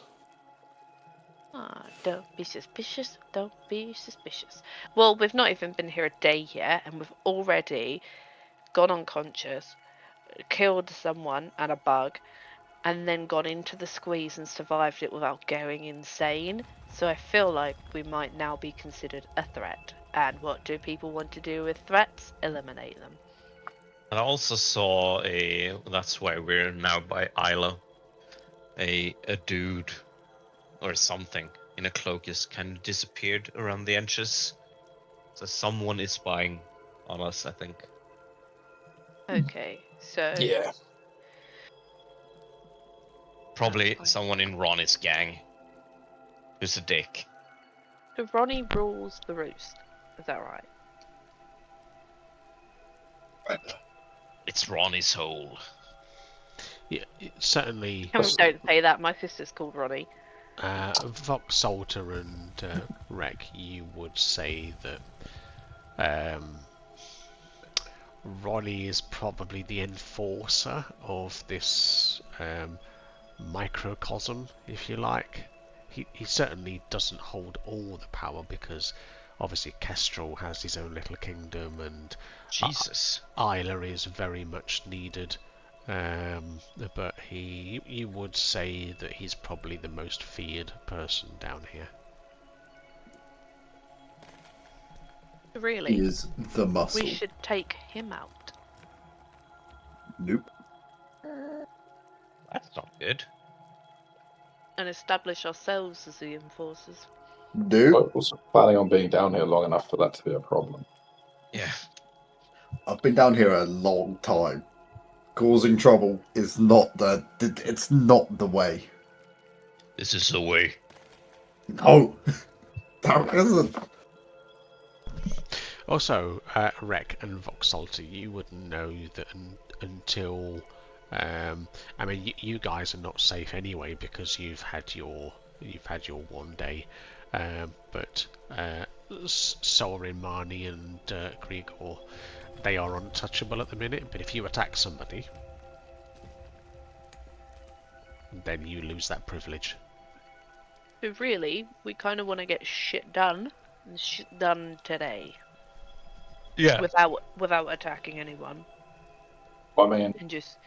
Don't be suspicious. Don't be suspicious. Well, we've not even been here a day yet, and we've already gone unconscious, killed someone and a bug, and then gone into the squeeze and survived it without going insane. So I feel like we might now be considered a threat. And what do people want to do with threats? Eliminate them. And I also saw that's why we're now by Isla. A dude or something in a cloak just kind of disappeared around the edges. So someone is spying on us, I think. Okay, so Yeah. Probably fine. someone in Ronnie's gang. Who's a dick. so Ronnie rules the roost. Is that right? It's Ronnie's hole. Yeah, certainly. Don't say that. My sister's called Ronnie. Vox Salter and Rek, you would say that Ronnie is probably the enforcer of this microcosm, if you like. He certainly doesn't hold all the power because obviously Kestrel has his own little kingdom and Jesus. Isla is very much needed. But you would say that he's probably the most feared person down here. Really? He is the muscle. We should take him out. Nope. That's not good. And establish ourselves as the enforcers. Nope. I wasn't planning on being down here long enough for that to be a problem. Yeah. I've been down here a long time. Causing trouble is not it's not the way. This is the way. No. That isn't. Also, Rek and Vox Salter, you would know that until I mean, you guys are not safe anyway because you've had your one day. But Saurin, Manny, and Gregor, they are untouchable at the minute. But if you attack somebody, then you lose that privilege. So really, we kind of want to get shit done done today Yeah. without attacking anyone, I mean, and just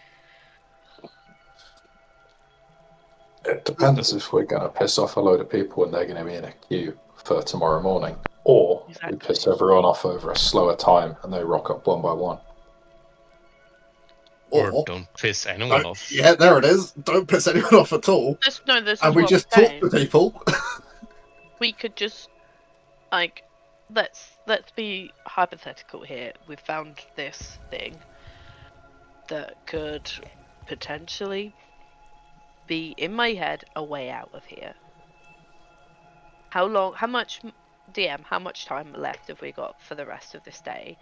it depends if we're going to piss off a load of people and they're going to be in a queue for tomorrow morning, or we piss Exactly. everyone off over a slower time and they rock up one by one. Or don't piss anyone off. Yeah, there it is. Don't piss anyone off at all. this And is we what just I'm talk saying. to people. We could just like let's be hypothetical here. We've found this thing that could potentially be, in my head, a way out of here. How much time left have we got for the rest of this day?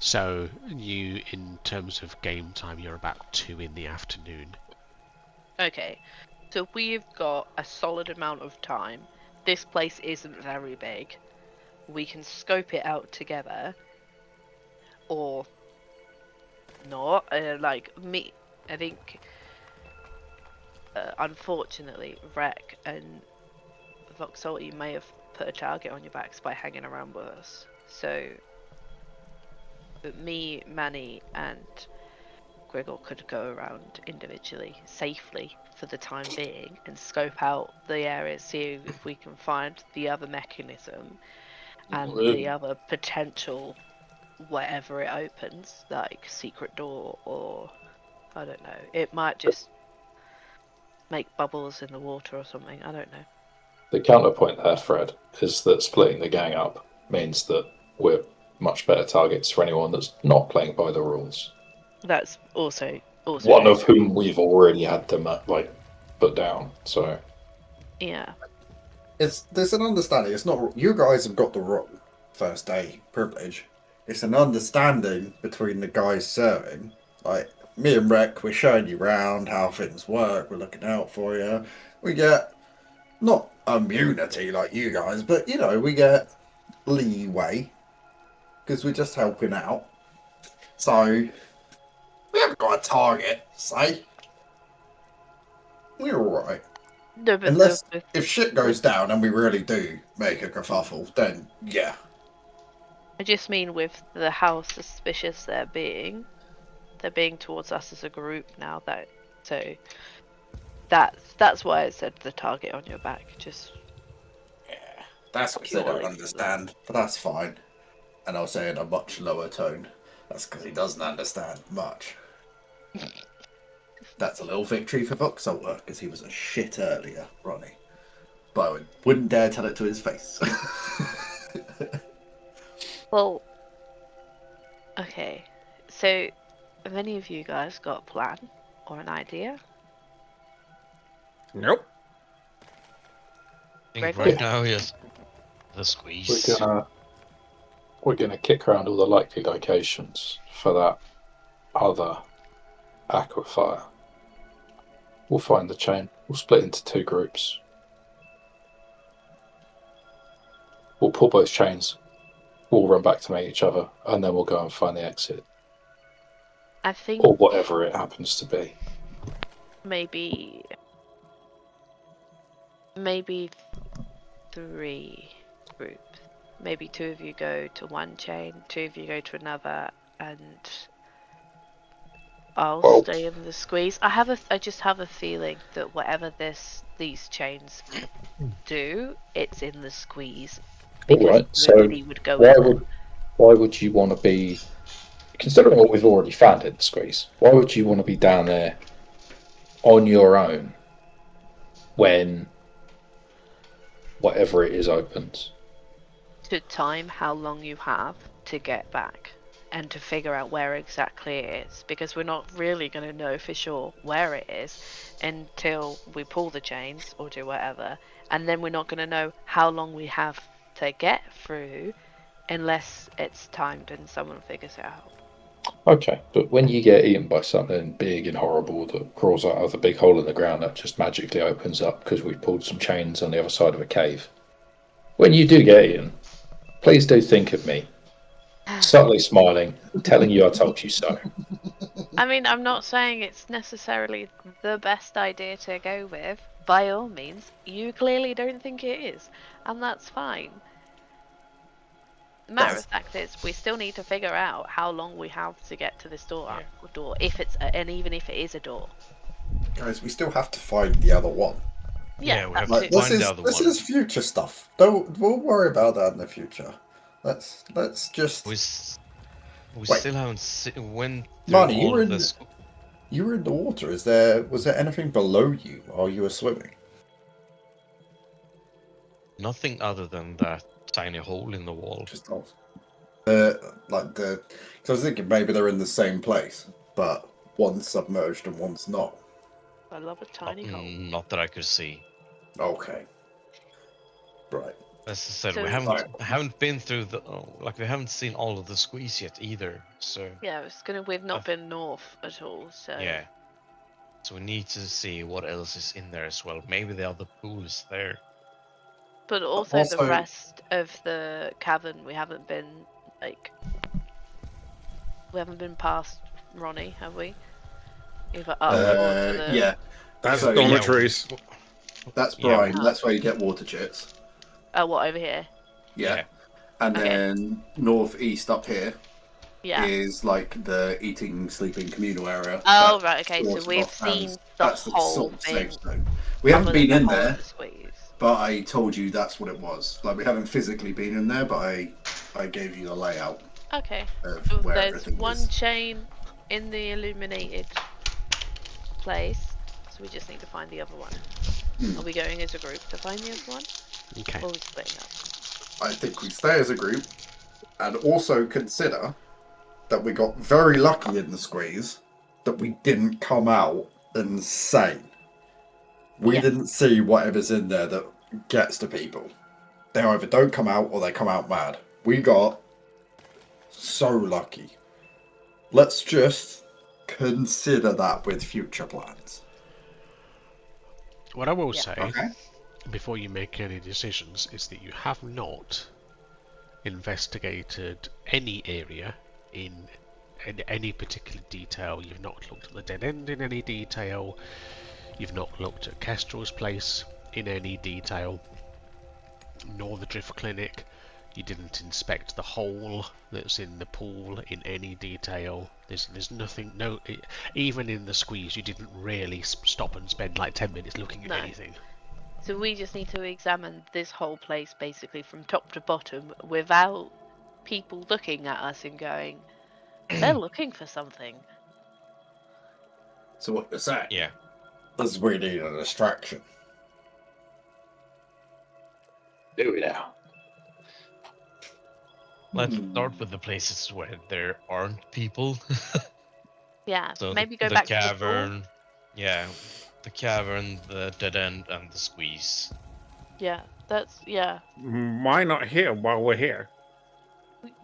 So you, in terms of game time, you're about 2 in the afternoon. Okay, so we've got a solid amount of time. This place isn't very big. We can scope it out together, or not. I think, unfortunately, Rek and Voxalty may have put a target on your backs by hanging around with us. So, but me, Manny, and Gregor could go around individually, safely for the time being, and scope out the area, see if we can find the other mechanism and the other potential whatever it opens, like secret door, or I don't know. It might just make bubbles in the water or something. I don't know. The counterpoint there, Fred, is that splitting the gang up means that we're much better targets for anyone that's not playing by the rules. That's also One of whom we've already had to put down. So yeah. There's an understanding. It's not you guys have got the wrong first day privilege. It's an understanding between the guys serving. Like me and Rek, we're showing you around how things work. We're looking out for you. We get not immunity like you guys, but we get leeway because we're just helping out. So we haven't got a target, say. We're all right. No, but Unless if shit goes down and we really do make a kerfuffle, then yeah. I just mean with how suspicious they're being towards us as a group now. That's why I said the target on your back. Just Yeah, that's because they don't understand, but that's fine. And I'll say in a much lower tone. That's because he doesn't understand much. That's a little victory for Voxelter, because he was a shit earlier, Ronnie. But I wouldn't dare tell it to his face. well, okay. So, have any of you guys got a plan or an idea? Nope. I think Gregor? right now, yes. The squeeze. We're gonna kick around all the likely locations for that other aquifer. We'll find the chain. We'll split into 2 groups. We'll pull both chains. We'll run back to meet each other, and then we'll go and find the exit. I think Or whatever it happens to be. maybe 3 groups. Maybe 2 of you go to one chain, 2 of you go to another, and I'll stay in the squeeze. I just have a feeling that whatever these chains do, it's in the squeeze. Because All right, nobody would go in. Why would you want to be, considering what we've already found in the squeeze, why would you want to be down there on your own when whatever it is opens? To time how long you have to get back and to figure out where exactly it is, because we're not really going to know for sure where it is until we pull the chains or do whatever, and then we're not going to know how long we have to get through unless it's timed and someone figures it out. Okay, but when you get eaten by something big and horrible that crawls out of the big hole in the ground that just magically opens up because we've pulled some chains on the other side of a cave, when you do get eaten, please do think of me, subtly smiling, telling you I told you so. I mean, I'm not saying it's necessarily the best idea to go with. By all means, you clearly don't think it is. and that's fine. The matter That's- of fact is, we still need to figure out how long we have to get to this door. Yeah. Door, if it's and even if it is a door. Guys, we still have to find the other one. Yeah, we have that's to it. find the other this one. is future stuff. We'll worry about that in the future. Let's just. We Wait. still haven't went through Manny, all of this. you were in the water. Was there anything below you while you were swimming? Nothing other than that tiny hole in the wall. Just not. Because I was thinking maybe they're in the same place, but one's submerged and one's not. I love a tiny hole. Not that I could see. Okay. Right. As I said, So- we haven't been through we haven't seen all of the squeeze yet either. So Yeah, we've not been north at all, so yeah, so we need to see what else is in there as well. Maybe the other pool is there. But also the Also- rest of the cavern, we haven't been past Ronnie, have we? Either up or to the. Yeah, That's So, dormitories. that's Yeah. brine. That's where you get water jets. Oh, what over here? Yeah. And Okay. then northeast up here Yeah. is like the eating, sleeping communal area. Oh, That's right. Okay, so sort we've of- seen the that's whole sort of thing. safe zone. We haven't other than been the in hole there, of the squeeze. but I told you that's what it was. Like we haven't physically been in there, but I gave you the layout Okay. of So where there's everything one is. chain in the illuminated place, so we just need to find the other one. Are we going as a group to find the other one, Okay. or are we splitting up? I think we stay as a group, and also consider that we got very lucky in the squeeze that we didn't come out insane. We Yeah. didn't see whatever's in there that gets to people. They either don't come out or they come out mad. We got so lucky. Let's just consider that with future plans. What I will Yeah. say, Okay? before you make any decisions, is that you have not investigated any area in any particular detail. You've not looked at the dead end in any detail. You've not looked at Kestrel's place in any detail, nor the drift clinic. You didn't inspect the hole that's in the pool in any detail. There's nothing. Even in the squeeze, you didn't really stop and spend like 10 minutes looking at No. anything. So we just need to examine this whole place basically from top to bottom without people looking at us and going, they're looking for something. So what you're saying Yeah. is we need a distraction. Do we now? Let's start with the places where there aren't people. Yeah, So maybe go the back to the pool. cavern. Yeah, the cavern, the dead end, and the squeeze. Yeah, Why not here while we're here?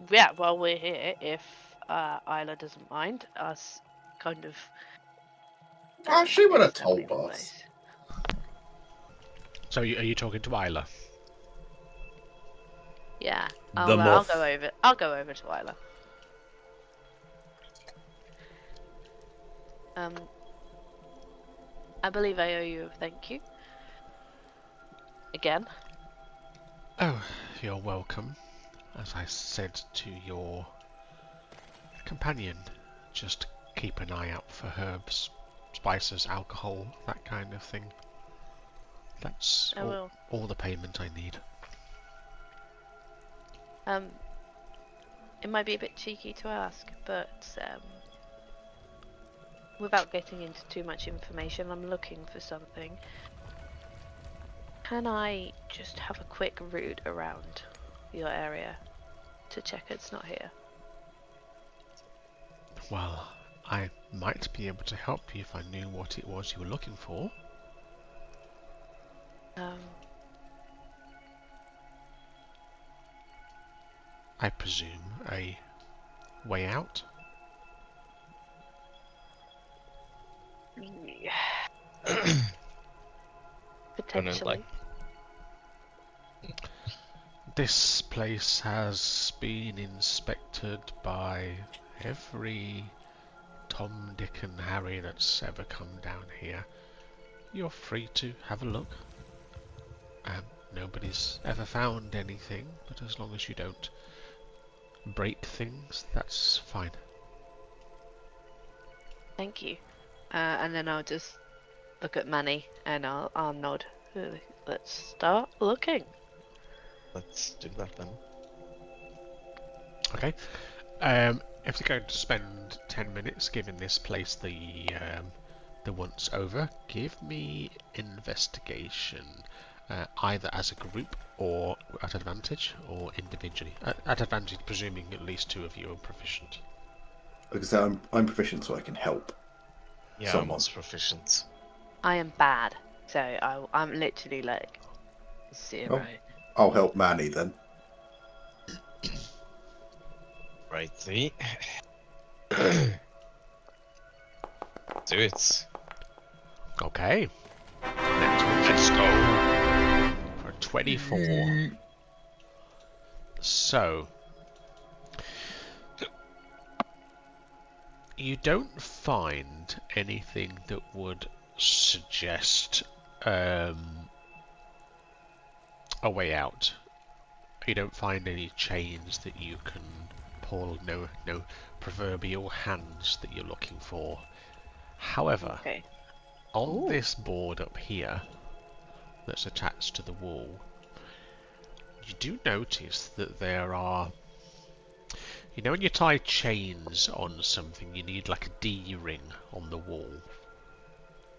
Yeah, while we're here, if Isla doesn't mind us kind of... She would have examining told the us. place. So are you talking to Isla? Yeah, The I'll moth. go over. I'll go over to Isla. I believe I owe you a thank you. Again. Oh, you're welcome. As I said to your companion, just keep an eye out for herbs, spices, alcohol, that kind of thing. That's I will. all the payment I need. It might be a bit cheeky to ask, but without getting into too much information, I'm looking for something. Can I just have a quick route around your area to check it's not here? Well, I might be able to help you if I knew what it was you were looking for. I presume a way out? Potentially. This place has been inspected by every Tom, Dick and Harry that's ever come down here. You're free to have a look. Nobody's ever found anything, but as long as you don't break things, that's fine. Thank you. And then I'll just look at Manny and I'll nod. Let's start looking. Let's do that then. Okay. If you're going to spend 10 minutes giving this place the once over, give me investigation, either as a group or at advantage, or individually. At advantage, presuming at least 2 of you are proficient. Because I'm proficient, so I can help. Yeah, I'm Someone. also proficient. I am bad, so I'm literally like 0. I'll help Manny then. Righty. Do it. Okay. Let's go. For 24. So, you don't find anything that would suggest a way out. You don't find any chains that you can pull, no proverbial hands that you're looking for. However, Okay. on this board up here that's attached to the wall, you do notice that there are... You know when you tie chains on something, you need like a D-ring on the wall.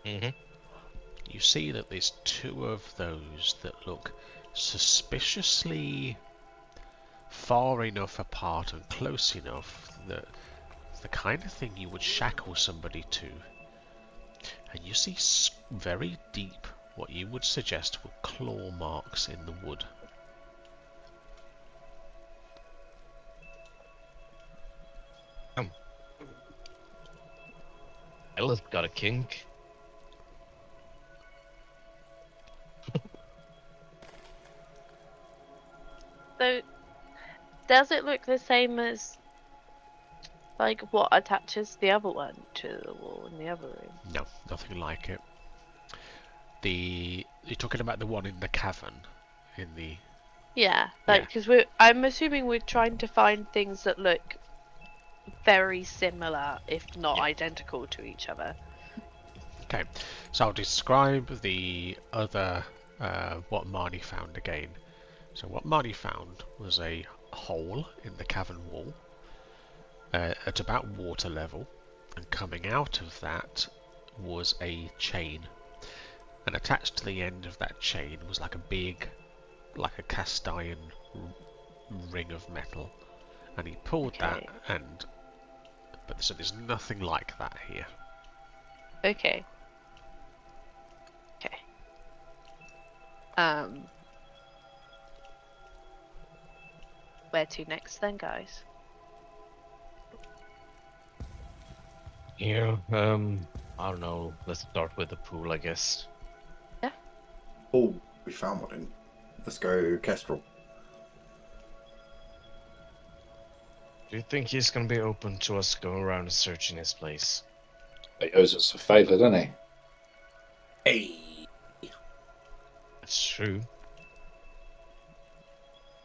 Mm-hmm. You see that there's 2 of those that look suspiciously far enough apart and close enough that it's the kind of thing you would shackle somebody to. And you see very deep, what you would suggest were claw marks in the wood. Isla's got a kink. So, does it look the same as like what attaches the other one to the wall in the other room? No, nothing like it. You're talking about the one in the cavern, in the... Yeah, like because I'm assuming we're trying to find things that look very similar, if not identical to each other. Okay, so I'll describe the other, what Manny found again. So what Manny found was a hole in the cavern wall at about water level, and coming out of that was a chain. And attached to the end of that chain was like a cast iron ring of metal. And he pulled that, but so there's nothing like that here. Okay. Where to next then, guys? Yeah, I don't know. Let's start with the pool, I guess. Yeah. Oh, we found one. Let's go Kestrel. Do you think he's gonna be open to us going around and searching his place? He owes us a favour, doesn't he? Hey. That's true.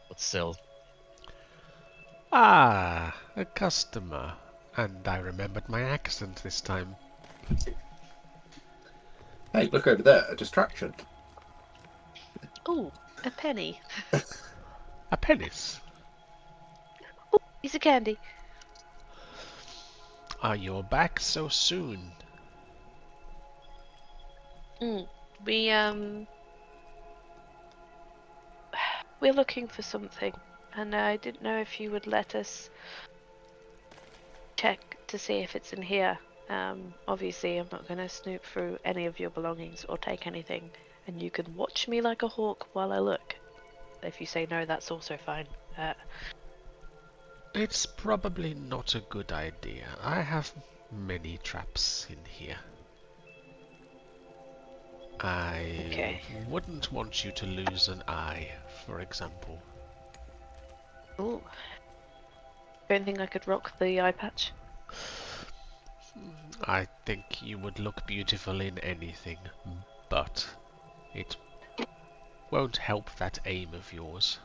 But still. Ah, a customer. And I remembered my accent this time. Hey, look over there. A distraction. Oh, a penny. A pennies. Oh, piece of candy. Are you back so soon? We're looking for something, and I didn't know if you would let us check to see if it's in here. Obviously, I'm not going to snoop through any of your belongings or take anything, and you can watch me like a hawk while I look. If you say no, that's also fine. It's probably not a good idea. I have many traps in here. I wouldn't want you to lose an eye, for example. Oh. Don't think I could rock the eye patch? I think you would look beautiful in anything, but it won't help that aim of yours.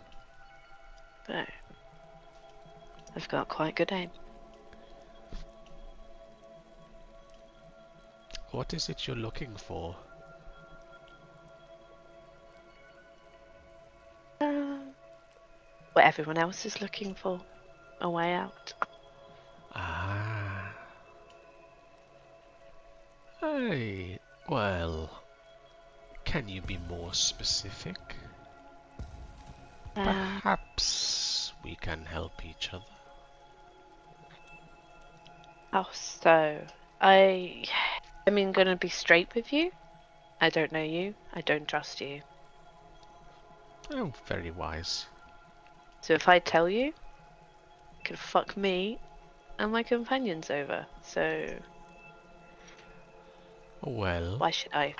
No. I've got quite good aim. What is it you're looking for? What everyone else is looking for. A way out. Ah. Hey, well, can you be more specific? Perhaps we can help each other. How so? I mean, gonna be straight with you. I don't know you. I don't trust you. Oh, very wise. So if I tell you, you can fuck me and my companions over. So Well, why should I?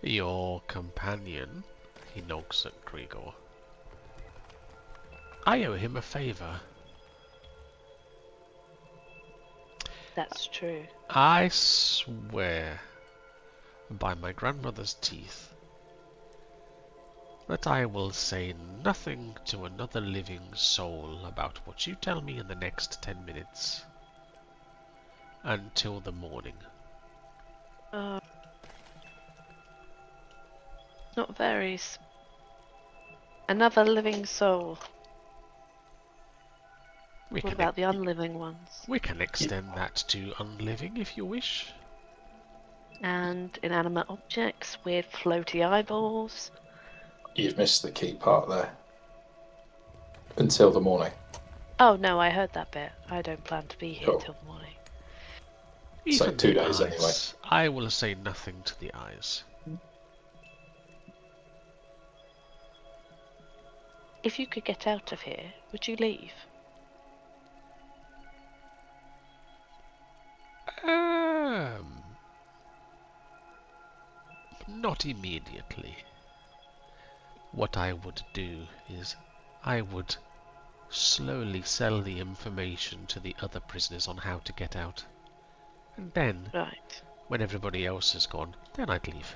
your companion, he nods at Gregor. I owe him a favour. That's true. I swear by my grandmother's teeth that I will say nothing to another living soul about what you tell me in the next 10 minutes until the morning. Not very. Another living soul. What about the unliving ones? We can extend that to unliving if you wish. And inanimate objects, weird floaty eyeballs. You've missed the key part there. Until the morning. Oh no, I heard that bit. I don't plan to be here Cool. till the morning. So Even 2 the days eyes. anyway. I will say nothing to the eyes. If you could get out of here, would you leave? Not immediately. What I would do is I would slowly sell the information to the other prisoners on how to get out. And then, Right. when everybody else is gone, then I'd leave.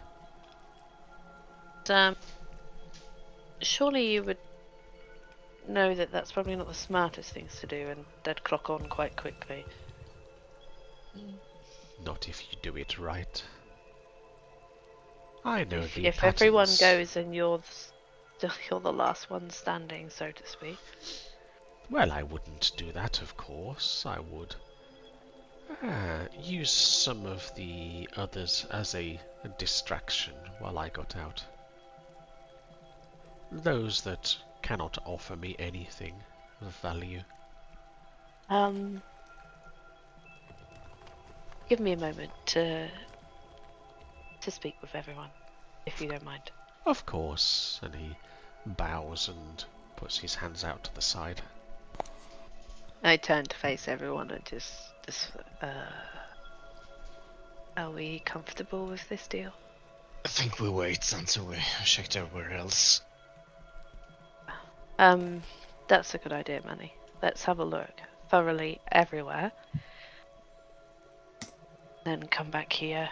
Surely you would know that that's probably not the smartest things to do, and they'd clock on quite quickly. Not if you do it right. I know the If everyone patterns. goes and you're the last one standing, so to speak. Well, I wouldn't do that, of course. I would use some of the others as a distraction while I got out. Those that cannot offer me anything of value. Give me a moment to speak with everyone, if you don't mind. Of course, and he bows and puts his hands out to the side. I turn to face everyone and just are we comfortable with this deal? I think we wait until we checked everywhere else. That's a good idea, Manny. Let's have a look thoroughly everywhere. Then come back here.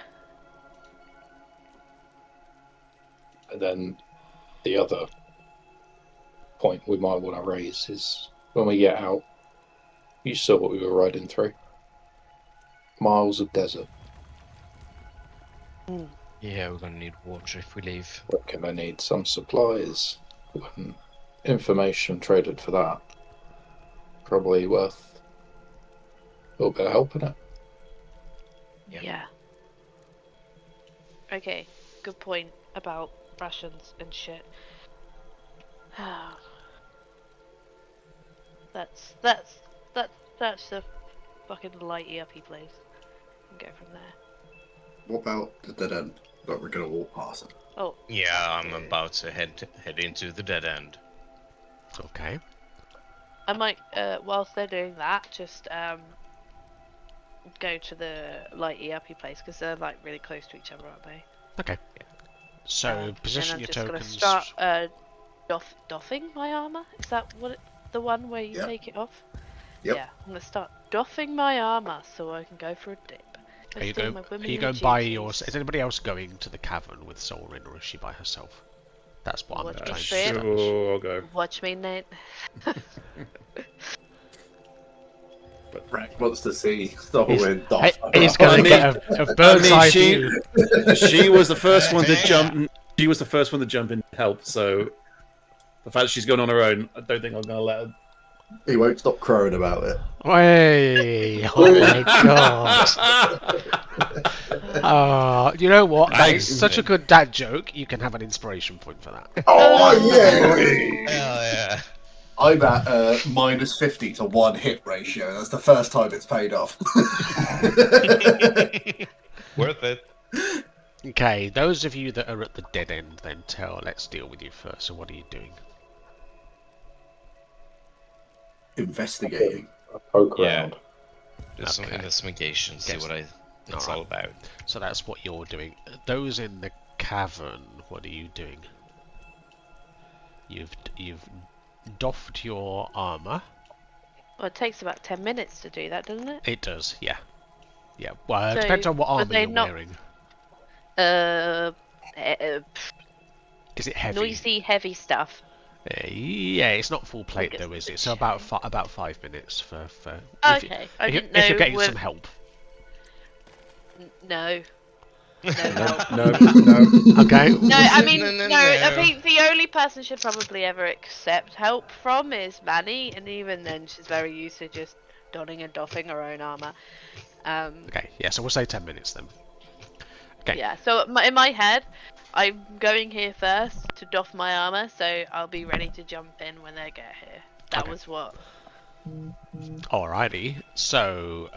And then the other point we might want to raise is when we get out, you saw what we were riding through. Miles of desert. Yeah, we're gonna need water if we leave. Reckon I need some supplies. Information traded for that. Probably worth a little bit of help in it. Yeah. Okay, good point about rations and shit. That's the fucking lighty uppy place. And go from there. What about the dead end that we're gonna walk past it? Oh. Yeah, I'm about to head into the dead end. Okay. I might, whilst they're doing that, just go to the lighty uppy place because they're like really close to each other, aren't they? Okay. So position your and I'm tokens. just gonna start doffing my armor. Is that the one where you Yep. take it off? Yep. Yeah, I'm gonna start doffing my armor so I can go for a dip. Are you Let's do going? my Are you womenly going by duties. yours? Is anybody else going to the cavern with Saurin, or is she by herself? That's what I'm Watch me trying to spit. establish. Sure, I'll go. Watch me, Nate. Rex wants to see Saurin doff. He's going to get a bird's eye view. She was the first one to Yeah. jump. She was the first one to jump in to help. So the fact that she's gone on her own, I don't think I'm going to let her. He won't stop crowing about it. Hey, oh my god. You know what? That is such a good dad joke. You can have an inspiration point for that. Oh, yeah! Hell yeah. I'm at minus 50 to 1 hit ratio. That's the first time it's paid off. Worth it. Okay, those of you that are at the dead end, then let's deal with you first. So what are you doing? Investigating. A poke Yeah. around. Do some Okay. investigation, see Yes. what it's Alright. all about. So that's what you're doing. Those in the cavern, what are you doing? You've doffed your armor. Well, it takes about 10 minutes to do that, doesn't it? It does, yeah. Yeah. Well, it So, depends on what are armor they you're not- wearing. Is it heavy? Noisy, heavy stuff. Yeah, it's not full plate guess though, it's is a it? So about 5 minutes for. Okay, I didn't know. If you're getting with- some help. No. No help. No, no. Okay. No, I mean, No. no, I think the only person should probably ever accept help from is Manny, and even then she's very used to just donning and doffing her own armor. Okay. Yeah. So we'll say 10 minutes then. Okay. Yeah, so in my head, I'm going here first to doff my armor, so I'll be ready to jump in when they get here. That Okay. was what. Alrighty. So,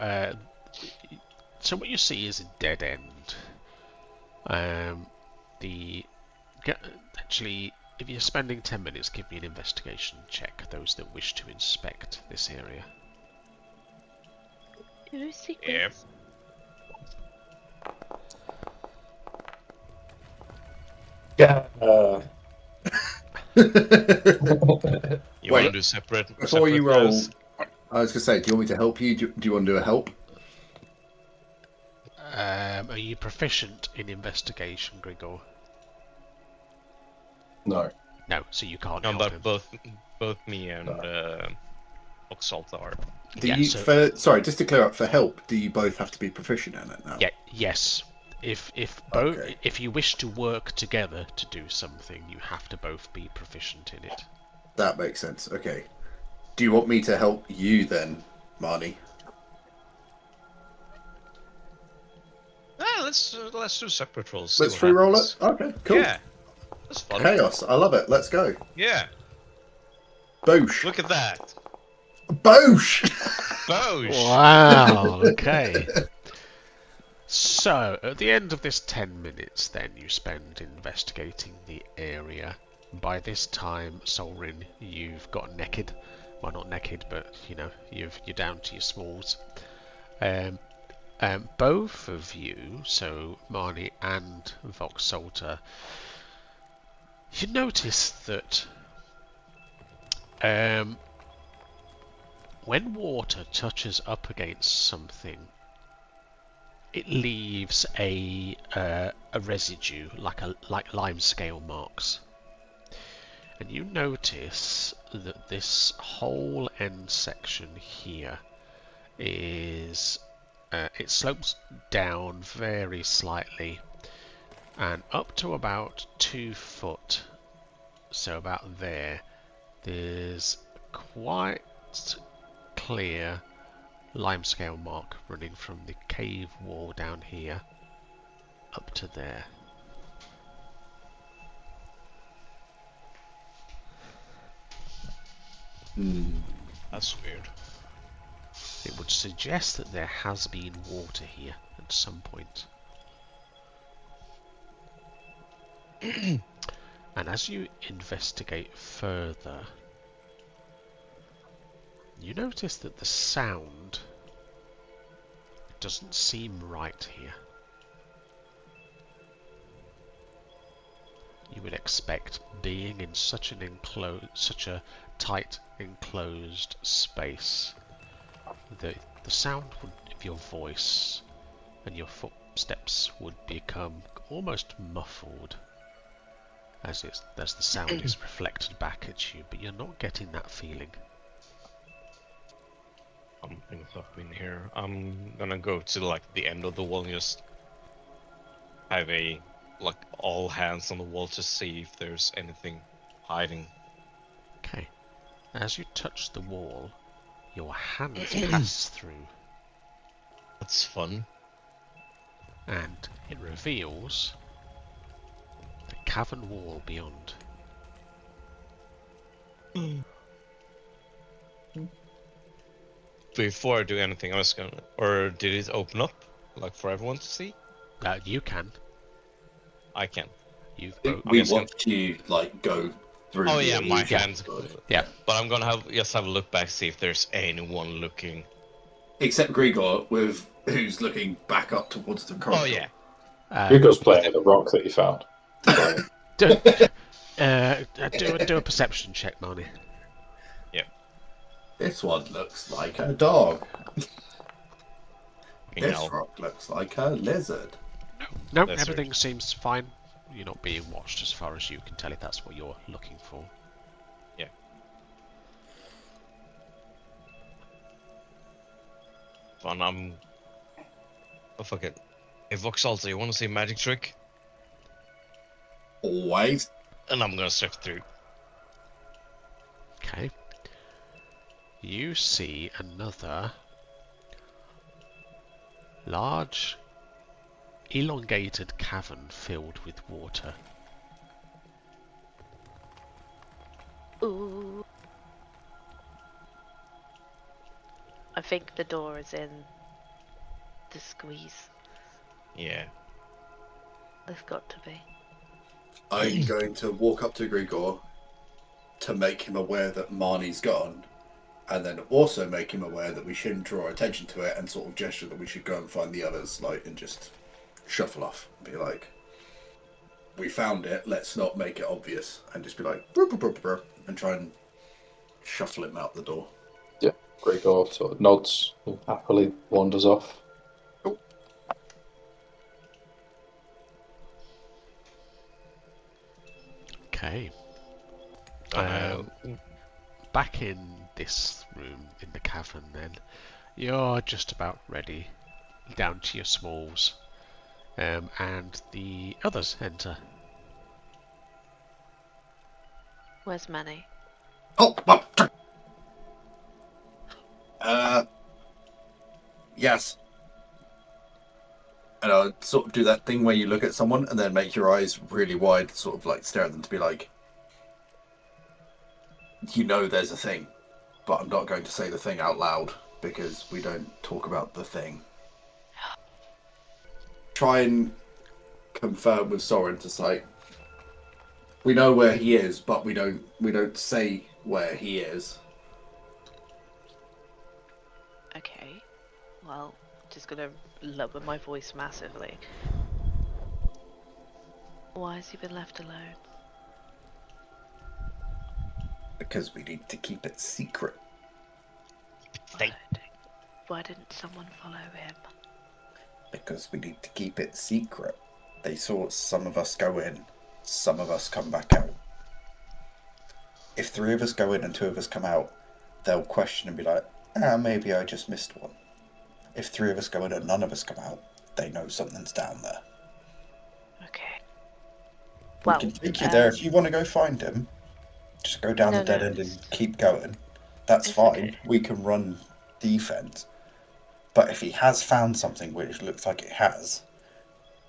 so what you see is a dead end. Actually, if you're spending 10 minutes, give me an investigation check. Those that wish to inspect this area. Ooh, secret. Yep. Yeah. You Wait, want to do separate? Before you separate roll, rows? I was going to say, do you want me to help you? Do you want to do a help? Are you proficient in investigation, Gregor? No. No, so you can't No, help but him. both me and Oxalta are. Do Yeah, you, so- sorry, just to clear up, for help, do you both have to be proficient in it now? Yeah. Yes. If both, Okay. if you wish to work together to do something, you have to both be proficient in it. That makes sense. Okay. Do you want me to help you then, Marnie? Let's do separate rolls. see Let's what free roll happens. it. Okay, cool. Yeah, that's fun. Chaos. I love it. Let's go. Yeah, Boosh. look at that. Boosh. Bosh. Wow. Okay. So, at the end of this 10 minutes, then you spend investigating the area. By this time, Saurin, you've got naked. Well, not naked, but you know, you're down to your smalls. Both of you, so Manny and Voxalta, you notice that when water touches up against something, it leaves a residue, like lime scale marks. And you notice that this whole end section here is it slopes down very slightly and up to about 2 foot, so about there's quite clear limescale mark running from the cave wall down here up to there. That's weird. It would suggest that there has been water here at some point. And as you investigate further, you notice that the sound doesn't seem right here. You would expect, being in such a tight enclosed space, the sound of your voice and your footsteps would become almost muffled. as the sound is reflected back at you, but you're not getting that feeling. Something's up in here. I'm gonna go to like the end of the wall and just have a like all hands on the wall to see if there's anything hiding. Okay. As you touch the wall, your hands pass through, That's fun. and it reveals the cavern wall beyond. Before I do anything, I was gonna. Or did it open up like for everyone to see? You can. I can. You've We broke. I'm just gonna- watched you like go through. Oh the yeah, my illusion. hands. Yeah. But I'm gonna just have a look back, see if there's anyone looking. Except Gregor, with who's looking back up towards the corridor. Oh yeah. Gregor's playing at the rock that you found. Do a perception check, Manny. This one looks like a dog. You This know, rock looks like a lizard. No, That's everything seems fine. You're not being watched as far as you can tell, if that's what you're looking for. fun. Oh fuck it. Hey Voxalta, you wanna see a magic trick? Always. And I'm gonna step through. Okay. You see another large, elongated cavern filled with water. Ooh. I think the door is in the squeeze. Yeah. There's got to be. I'm going to walk up to Gregor to make him aware that Marnie's gone, and then also make him aware that we shouldn't draw attention to it, and sort of gesture that we should go and find the others, like, and just shuffle off. Be like, we found it, let's not make it obvious, and just be like, "Brr, brr, brr, brr," and try and shuffle him out the door. Yeah, Gregor sort of nods and happily wanders off. Okay. Uh, Back in this room in the cavern, then you're just about ready, down to your smalls, and the others enter. Where's Manny? Oh, what? Yes. And I'll sort of do that thing where you look at someone and then make your eyes really wide, sort of like stare at them to be like, you know there's a thing, but I'm not going to say the thing out loud because we don't talk about the thing. Try and confirm with Saurin to say, we know where he is, but we don't say where he is. Okay. Well, just gonna lower my voice massively. Why has he been left alone? Because we need to keep it secret. Why didn't someone follow him? Because we need to keep it secret. They saw some of us go in, some of us come back out. If 3 of us go in and 2 of us come out, they'll question and be like, maybe I just missed one. If 3 of us go in and none of us come out, they know something's down there. Okay. We can take you there if you want to go find him. Just go down No, the dead no, end and it's- keep going. That's it's fine. okay. We can run defense. But if he has found something, which looks like it has,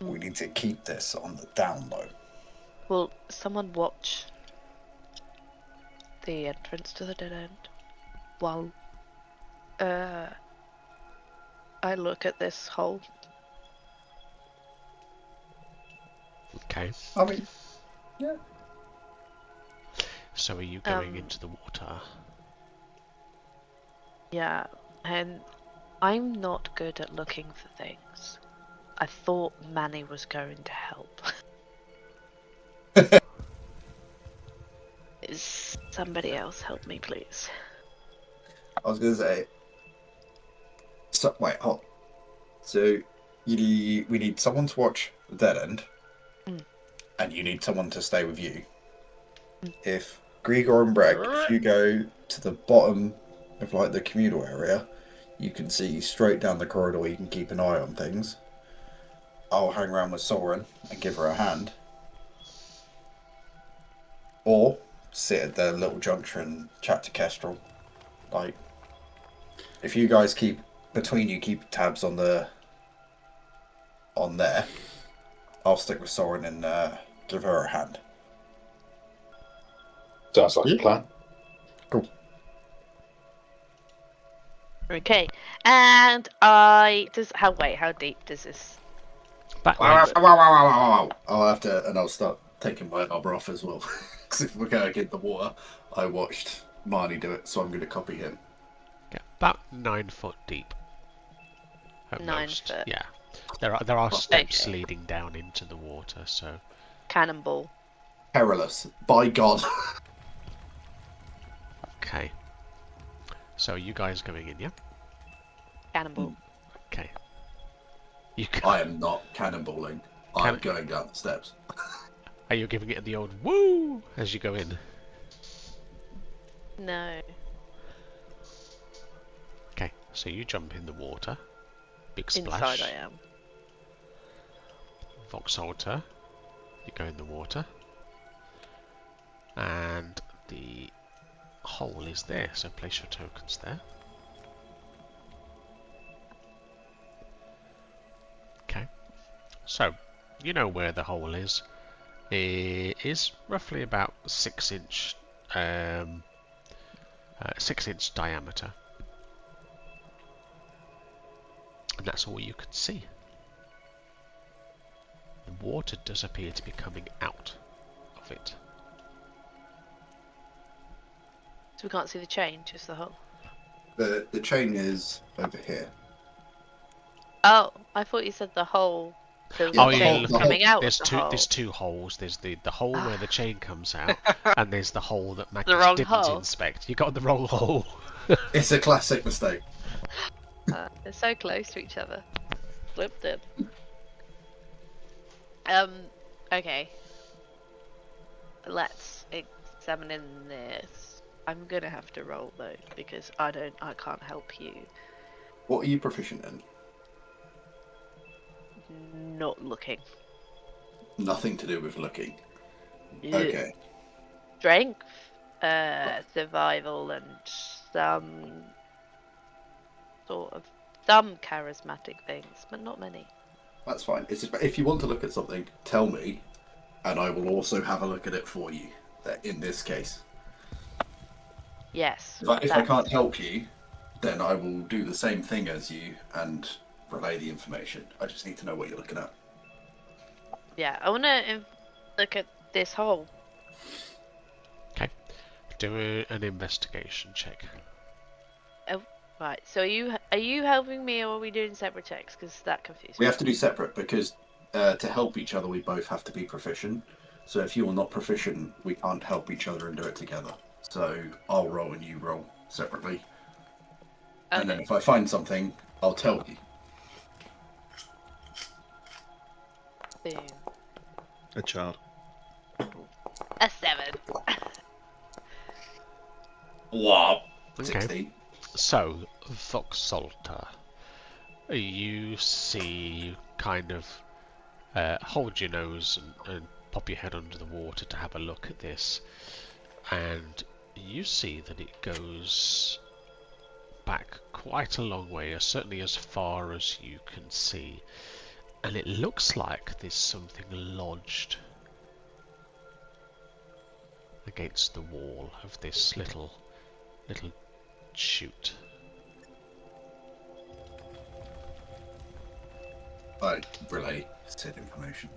we need to keep this on the down low. Will someone watch the entrance to the dead end while I look at this hole? Okay. I mean, So are you going into the water? Yeah, and I'm not good at looking for things. I thought Manny was going to help. Is somebody else help me, please? I was going to say. So, wait, hold. So, we need someone to watch the dead end, and you need someone to stay with you. If Gregor and Breck, if you go to the bottom of like the communal area, you can see straight down the corridor. You can keep an eye on things. I'll hang around with Saurin and give her a hand, or sit at the little juncture and chat to Kestrel. Like, if you guys keep tabs on there, I'll stick with Saurin and give her a hand. Sounds like a plan. Cool. Okay, and how deep does this? Back I'll have to, and I'll start taking my armor off as well. Because if we're going to get the water, I watched Manny do it, so I'm going to copy him. Yeah, about 9 foot deep. At 9 most. foot. Yeah, there are steps Okay. leading down into the water. So Cannonball. Perilous, by God. okay. So you guys going in, yeah? Cannonball. Okay. You can. I am not cannonballing. I'm going down the steps. Are you giving it the old woo as you go in? No. Okay, so you jump in the water. Big splash. Inside I am. Vox Altar. You go in the water. And the hole is there, so place your tokens there. Okay. So, you know where the hole is. It is roughly about 6-inch 6-inch diameter. And that's all you can see. The water does appear to be coming out of it. So we can't see the chain, just the hole. The chain is over here. Oh, I thought you said the hole. The Yeah, chain the hole- coming out. There's of the hole. there's two holes. There's the hole where the chain comes out, and there's the hole that Magnus wrong didn't hole. inspect. You got the wrong hole. It's a classic mistake. They're so close to each other. Flipped it. Okay. Let's examine this. I'm gonna have to roll though, because I can't help you. What are you proficient in? Not looking. Nothing to do with looking. Okay. Strength, survival, and some charismatic things, but not many. That's fine. It's just, if you want to look at something, tell me, and I will also have a look at it for you. In this case, Yes. if I can't help you, then I will do the same thing as you and relay the information. I just need to know what you're looking at. Yeah, I want to look at this hole. Okay. Do an investigation check. Right. So are you helping me, or are we doing separate checks? Because that confused We me. have to do separate because to help each other, we both have to be proficient. So if you're not proficient, we can't help each other and do it together. So I'll roll and you roll separately. Okay. And then if I find something, I'll tell you. Boom. A child. A 7. Wow. Okay. 16. So, Voxalta, you see, kind of hold your nose and pop your head under the water to have a look at this, and you see that it goes back quite a long way, certainly as far as you can see, and it looks like there's something lodged against the wall of this little chute. I relay said information.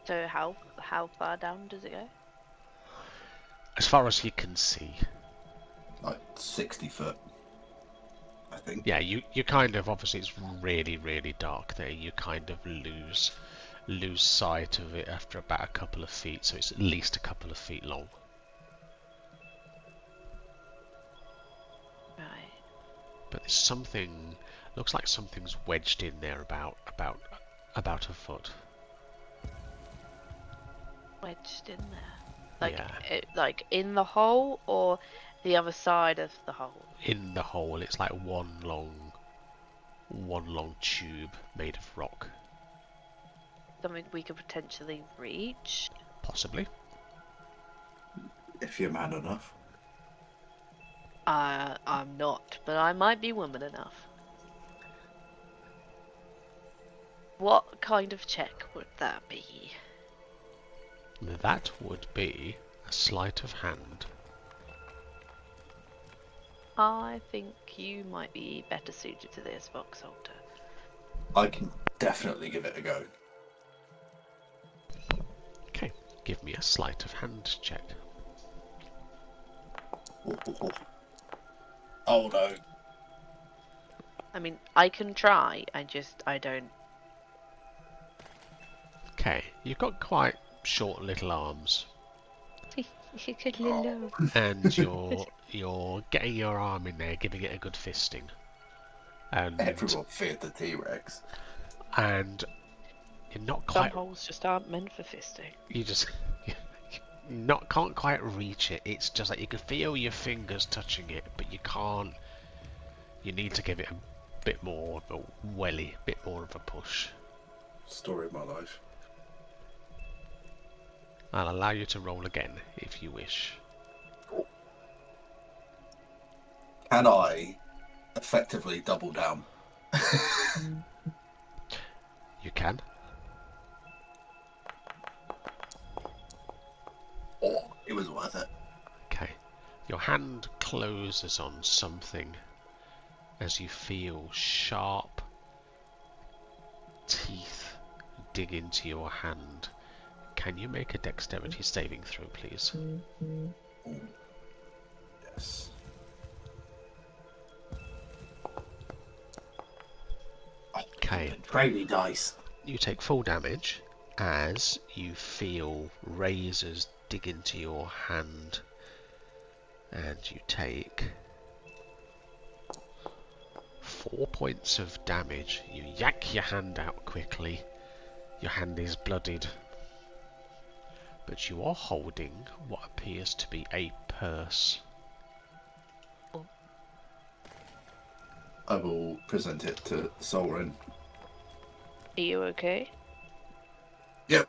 So how far down does it go? As far as you can see. Like 60 foot, I think. Yeah, you kind of, obviously it's really, really dark there, you kind of lose sight of it after about a couple of feet, so it's at least a couple of feet long. but there's something. Looks like something's wedged in there about a foot. Wedged in there. Like, Yeah. like in the hole or the other side of the hole? In the hole. It's like one long tube made of rock. Something we could potentially reach? Possibly. If you're man enough. I'm not, but I might be woman enough. What kind of check would that be? That would be a sleight of hand. I think you might be better suited to this, Foxholder. I can definitely give it a go. Okay, give me a sleight of hand check. Oh no. I mean, I can try, I don't... Okay, you've got quite short little arms, You could low. and you're getting your arm in there, giving it a good fisting, and Everyone feared the T-Rex. and you're not Some quite. holes just aren't meant for fisting. You just can't quite reach it. It's just like you can feel your fingers touching it, but you can't. You need to give it a bit more of a welly, a bit more of a push. Story of my life. I'll allow you to roll again if you wish. Can I effectively double down? You can. Oh, it was worth it. Okay. Your hand closes on something as you feel sharp teeth dig into your hand. Can you make a dexterity saving throw, please? Yes. Okay. Crazy dice. You take full damage as you feel razors dig into your hand, and you take 4 points of damage. You yank your hand out quickly. Your hand is bloodied, but you are holding what appears to be a purse. I will present it to Saurin. Are you okay? Yep.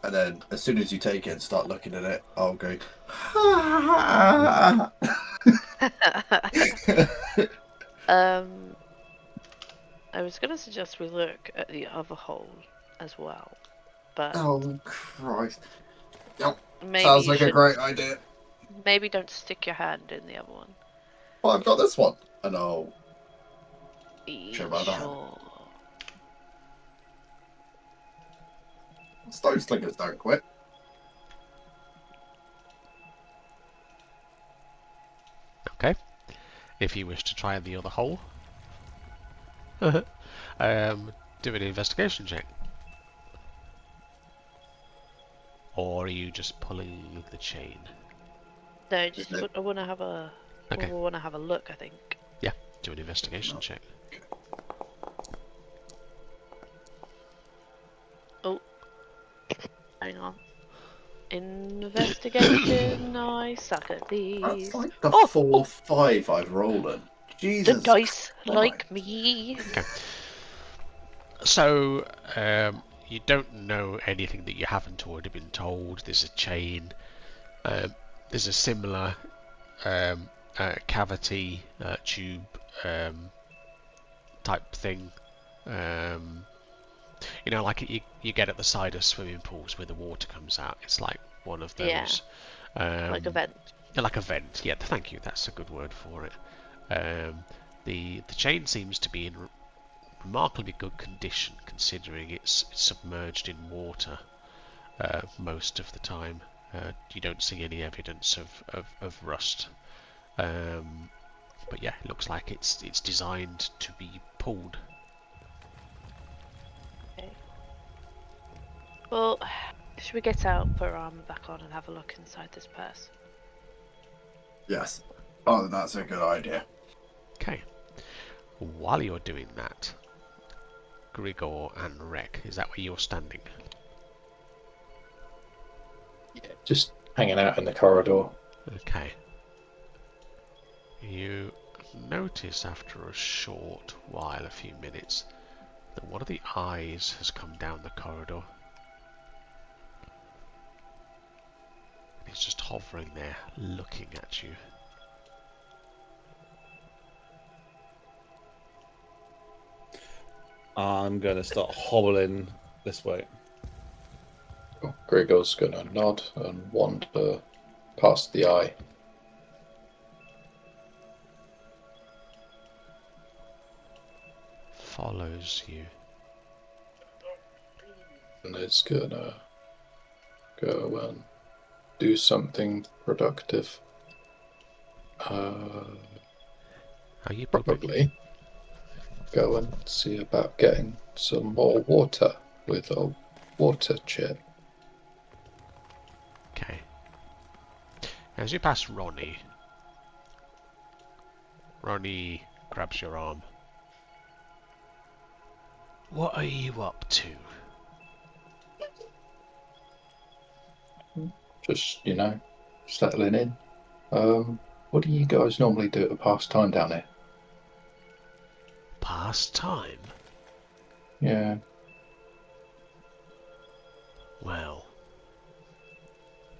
And then, as soon as you take it and start looking at it, I'll go. I was going to suggest we look at the other hole as well, but Oh Christ! Yep. maybe Sounds you like a should. great idea. Maybe don't stick your hand in the other one. Well, I've got this one, and I'll Sure. about that. Stone slingers don't quit. Okay. If you wish to try the other hole, do an investigation check. Or are you just pulling the chain? No, just I want to have a. Okay. I want to have a look. I think. Yeah, do an investigation check. Oh, hang on. Investigation. I suck at these. That's like the Oh, 4-5 I've rolled in. Jesus. The dice Christ. like me. Okay. So, you don't know anything that you haven't already been told. There's a chain. There's a similar cavity tube type thing. You know, like you get at the side of swimming pools where the water comes out. It's like one of those. Yeah. Like a vent. Like a vent. Yeah, thank you. That's a good word for it. The chain seems to be in remarkably good condition, considering it's submerged in water most of the time. You don't see any evidence of rust. But yeah, it looks like it's designed to be pulled. Okay. Well, should we get out, put our armor back on, and have a look inside this purse? Yes. Oh, that's a good idea. Okay. While you're doing that, Gregor and Rek, is that where you're standing? Yeah, just hanging out in the corridor. Okay. You notice after a short while, a few minutes, that one of the eyes has come down the corridor. It's just hovering there, looking at you. I'm going to start hobbling this way. Gregor's going to nod and wander past the eye. Follows you. And is going to go and do something productive. Are you Probably go and see about getting some more water with a water chip. Okay. As you pass Ronnie grabs your arm. What are you up to? Just, settling in. What do you guys normally do to pass time down here? Pass time? Yeah. Well,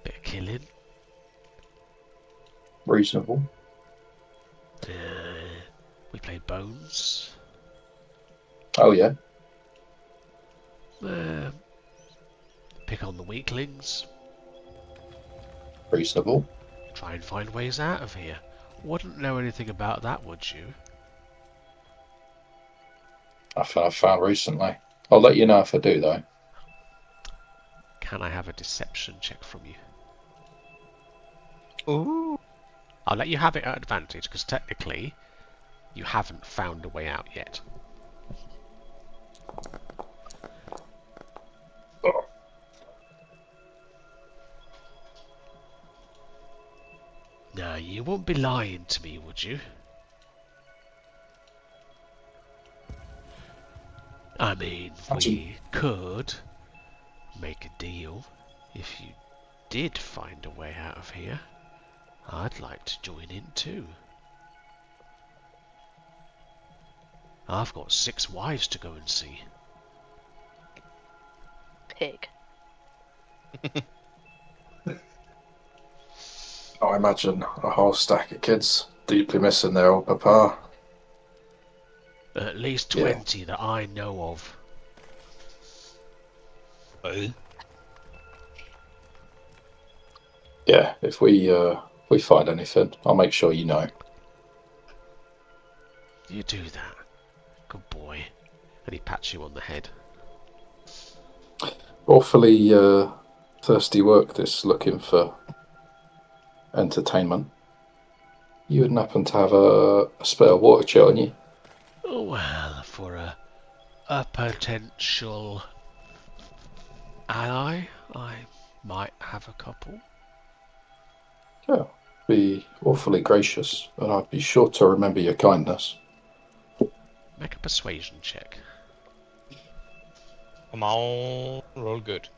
bit of killing. Reasonable. We play Bones. Oh, yeah. Pick on the weaklings. Reasonable. Try and find ways out of here. Wouldn't know anything about that, would you? Nothing I've found recently. I'll let you know if I do, though. Can I have a deception check from you? Ooh. I'll let you have it at advantage, because technically, you haven't found a way out yet. Oh. Now, you won't be lying to me, would you? I mean, we could make a deal. If you did find a way out of here, I'd like to join in too. I've got 6 wives to go and see. Pig. I imagine a whole stack of kids deeply missing their old papa. At least 20 that I know of. Yeah, if we find anything, I'll make sure you know. You do that. Good boy. And he pats you on the head. Awfully thirsty work, this looking for entertainment. You wouldn't happen to have a spare water chip on you? Oh, well, for a potential ally, I might have a couple. Yeah, be awfully gracious, and I'd be sure to remember your kindness. Make a persuasion check. Come on, roll good.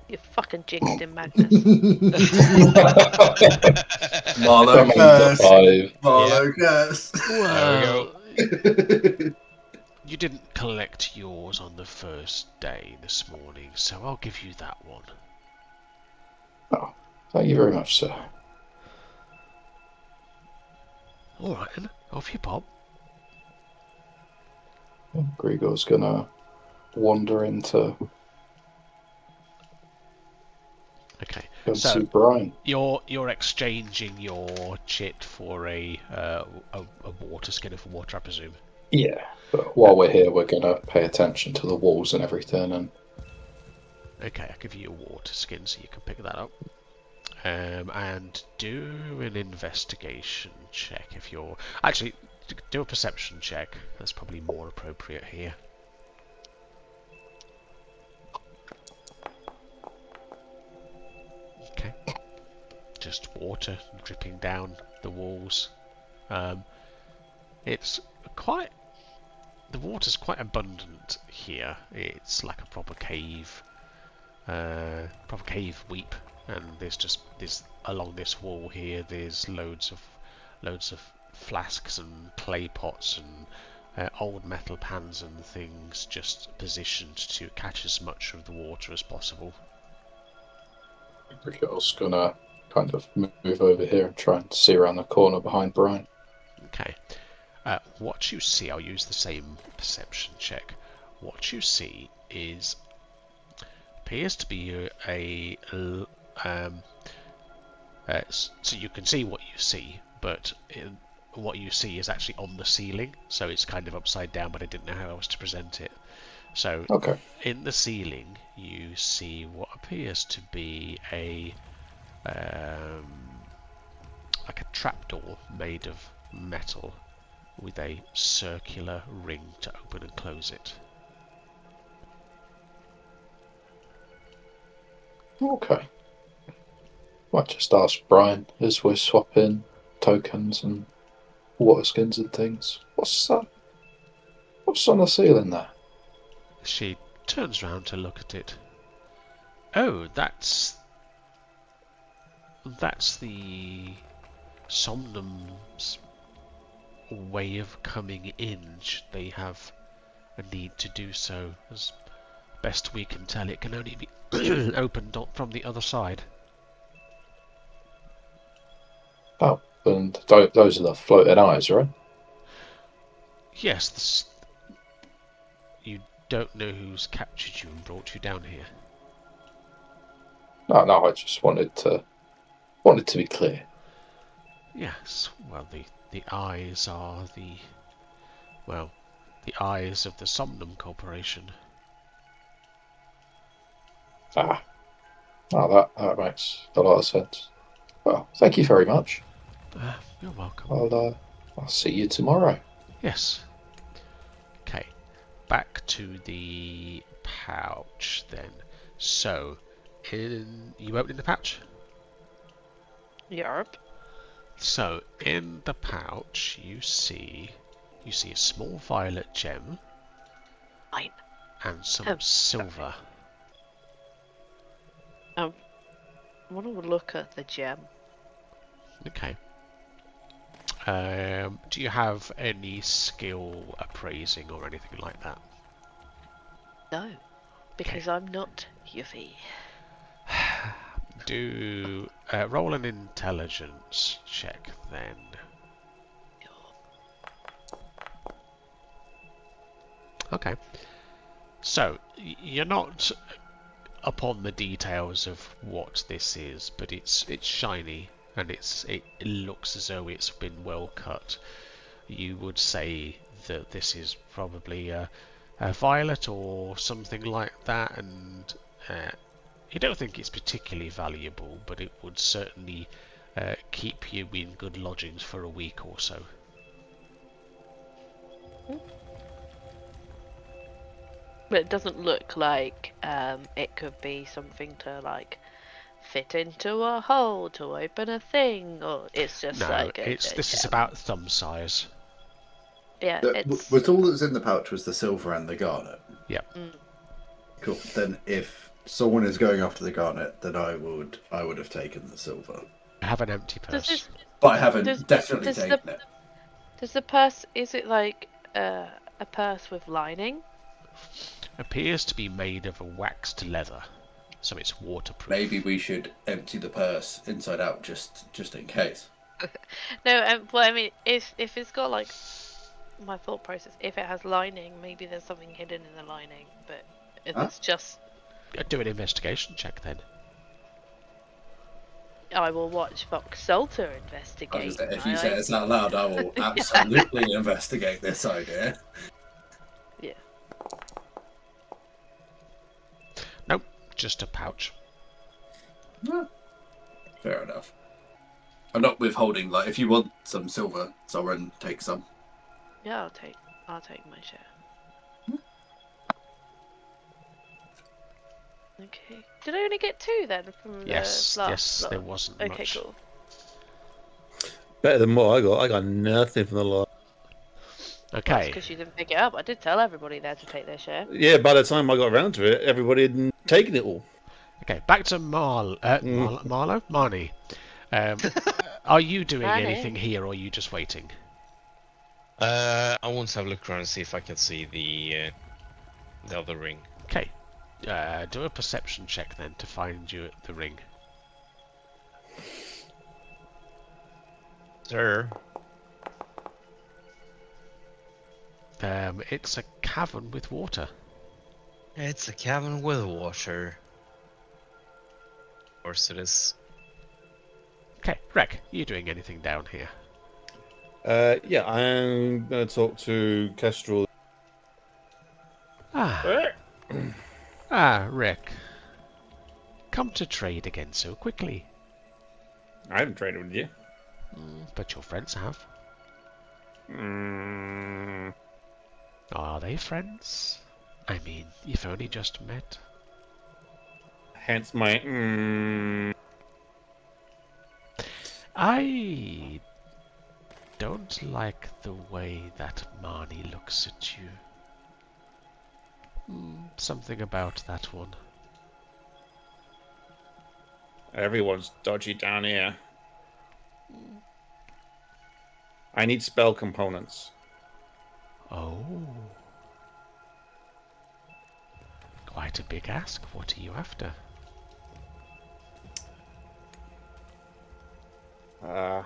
You fucking jinxed him, Magnus. Marlow curse. 5. Marlow curse. Well, There you didn't collect yours on the first day this morning, so I'll give you that one. Oh, thank you very much, sir. Alright then, off you pop. Gregor's gonna wander into Okay, go so see Brian. you're exchanging your chit for a water skin of water, I presume. Yeah, but while we're here, we're gonna pay attention to the walls and everything. And Okay, I'll give you a water skin so you can pick that up. And do an investigation check if you're... Actually, do a perception check. That's probably more appropriate here. just water dripping down the walls. It's quite... The water's quite abundant here. It's like a proper cave weep, and there's along this wall here. There's loads of flasks and clay pots and old metal pans and things, just positioned to catch as much of the water as possible. Gregor's gonna kind of move over here and try and see around the corner behind Brian. Okay. What you see, I'll use the same perception check. What you see appears to be so you can see what you see, but what you see is actually on the ceiling, so it's kind of upside down, but I didn't know how else to present it. So Okay. in the ceiling you see what appears to be like a trapdoor made of metal with a circular ring to open and close it. Okay. Might just ask Brian as we're swapping tokens and water skins and things. What's that? What's on the ceiling there? She turns round to look at it. Oh, that's the Somnum's way of coming in, should they have a need to do so. As best we can tell, it can only be opened from the other side. Oh, and those are the floating eyes, right? Yes, you don't know who's captured you and brought you down here. No, I just wanted to be clear. Yes, well, the eyes are the eyes of the Somnum Corporation. Oh, that makes a lot of sense. Well, thank you very much. You're welcome. I'll see you tomorrow. Yes. Okay, back to the pouch then. So, you opening the pouch? Yarp. So, in the pouch, you see a small violet gem. Fine. And some silver. I want to look at the gem. Okay. Do you have any skill appraising or anything like that? No, because I'm not Yuffie. Do roll an intelligence check then. Okay. So you're not upon the details of what this is, but it's shiny and it looks as though it's been well cut. You would say that this is probably a violet or something like that, and you don't think it's particularly valuable, but it would certainly keep you in good lodgings for a week or so. But it doesn't look like it could be something to like fit into a hole to open a thing, or it's just like this is about thumb size. Yeah, it's was all that's in the pouch was the silver and the garnet. Yep. Cool. Then if someone is going after the garnet, then I would have taken the silver. I have an empty purse. But I haven't definitely taken it. Does the purse, is it like a purse with lining? Appears to be made of a waxed leather, so it's waterproof. Maybe we should empty the purse inside out just in case. No, well, I mean, if it's got like, my thought process, if it has lining, maybe there's something hidden in the lining, but if it's just... Do an investigation check then. I will watch Fox Salter investigate. If you say this out loud, I will absolutely investigate this idea. Yeah. Nope, just a pouch. Fair enough. I'm not withholding, like, if you want some silver, Saurin, take some. Yeah, I'll take my share. Okay. Did I only get 2 then from the Yes, last yes, lot? there wasn't Okay, much. cool. Better than what I got. I got nothing from the lot. Well, it's Okay. because you didn't pick it up. I did tell everybody there to take their share. Yeah, by the time I got around to it, everybody had taken it all. Okay, back to Marnie. Are you doing Manny. anything here, or are you just waiting? I want to have a look around and see if I can see the other ring. Okay. Do a perception check then to find you at the ring. Sir. It's a cavern with water. It's a cavern with water. Of course it is. Okay, Rek, you doing anything down here? Yeah, I'm going to talk to Kestrel. Rek. Come to trade again so quickly. I haven't traded with you. But your friends have. Mm, Are they friends? I mean, you've only just met. hence my. I don't like the way that Manny looks at you. Something about that one. Everyone's dodgy down here. I need spell components. Oh. Quite a big ask. What are you after? I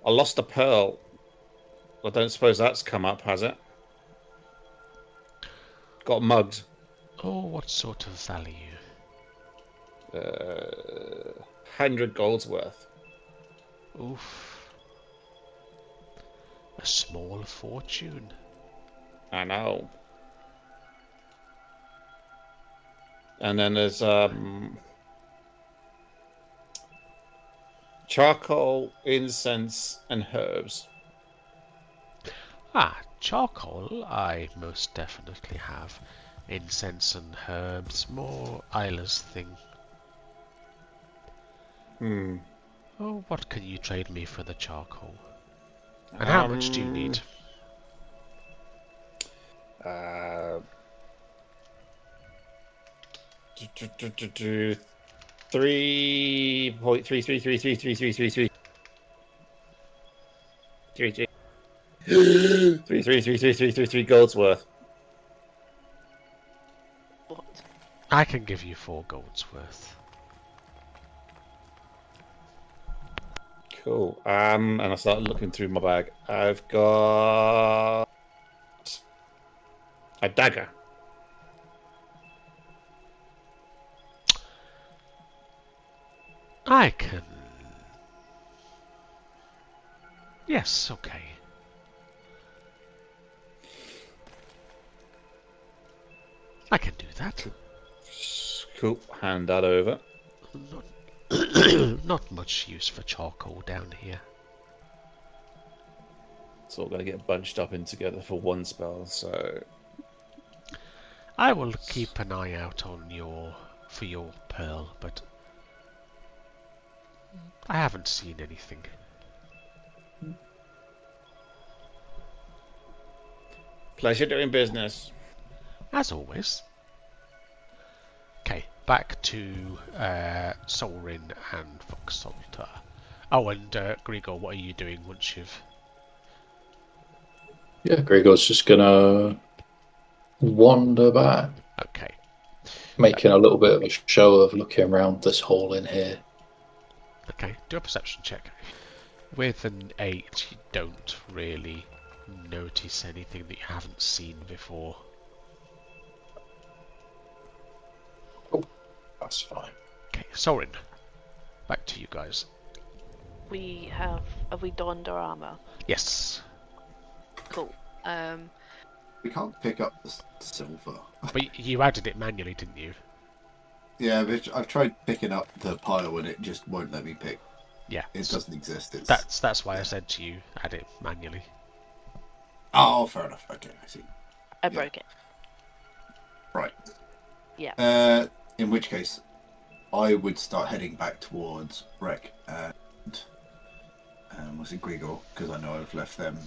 lost a pearl. I don't suppose that's come up, has it? Got mugged. Oh, what sort of value? 100 gold's worth. Oof. A small fortune. I know. And then there's charcoal, incense, and herbs. Charcoal I most definitely have. Incense and herbs, more Isla's thing. Oh, what can you trade me for the charcoal? And how much do you need? 3.33333333. 3333333 gold's worth. What? I can give you 4 gold's worth. Cool. And I start looking through my bag. I've got a dagger. I can... Yes, okay. I can do that. Cool. Hand that over. Not much use for charcoal down here. It's all going to get bunched up in together for one spell, so... I will keep an eye out on for your pearl, but I haven't seen anything. Pleasure doing business. As always. Okay, back to Saurin and Foxalter. Oh, and Gregor, what are you doing once you've... Yeah, Gregor's just gonna wander back, Okay. making a little bit of a show of looking around this hole in here. Okay, do a perception check. With an 8, you don't really notice anything that you haven't seen before. Oh, that's fine. Okay, Saurin, back to you guys. Have we donned our armor? Yes, Cool. We can't pick up the silver. but you added it manually, didn't you? Yeah, but I've tried picking up the pile and it just won't let me pick. Yeah. It doesn't exist. It's... That's why I said to you, add it manually. Oh, fair enough. Okay, I see. I broke it. Right. Yeah. In which case, I would start heading back towards Rek and was it Gregor? Because I know I've left them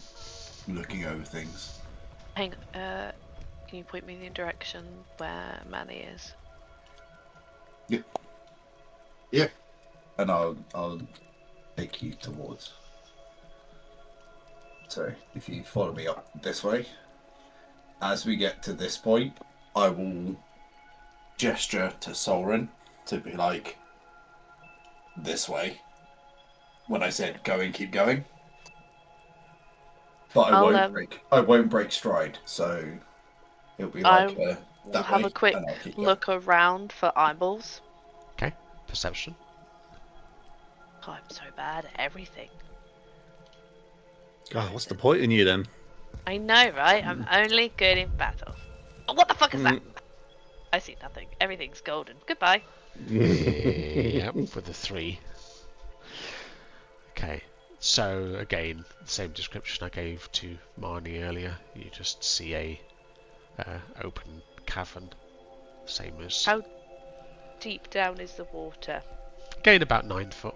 looking over things. Hang. Can you point me in the direction where Manny is? Yeah. And I'll take you towards. So if you follow me up this way, as we get to this point, I will gesture to Saurin to be like, this way. When I said going, keep going. But I won't break stride, so it'll be like We'll that have way, a quick and I'll keep look around for eyeballs. Okay, perception. Oh, I'm so bad at everything. God, what's the point in you then? I know, right? I'm only good in battle. Oh, what the fuck is that? I see nothing. Everything's golden. Goodbye. Yep, for the 3. Okay, so again, same description I gave to Manny earlier. You just see a open cavern, same as. How deep down is the water? Again, about 9 foot,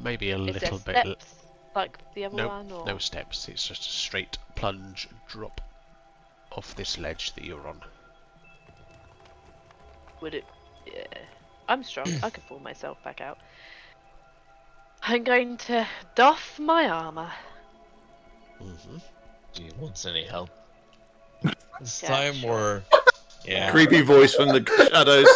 maybe a Is there little bit. steps like the other No, one? Or... no steps. It's just a straight plunge drop off this ledge that you're on. Would it? Yeah. I'm strong. I can pull myself back out. I'm going to doff my armor. Do you want any help? This Yeah, time sure. or yeah. Creepy voice from the shadows.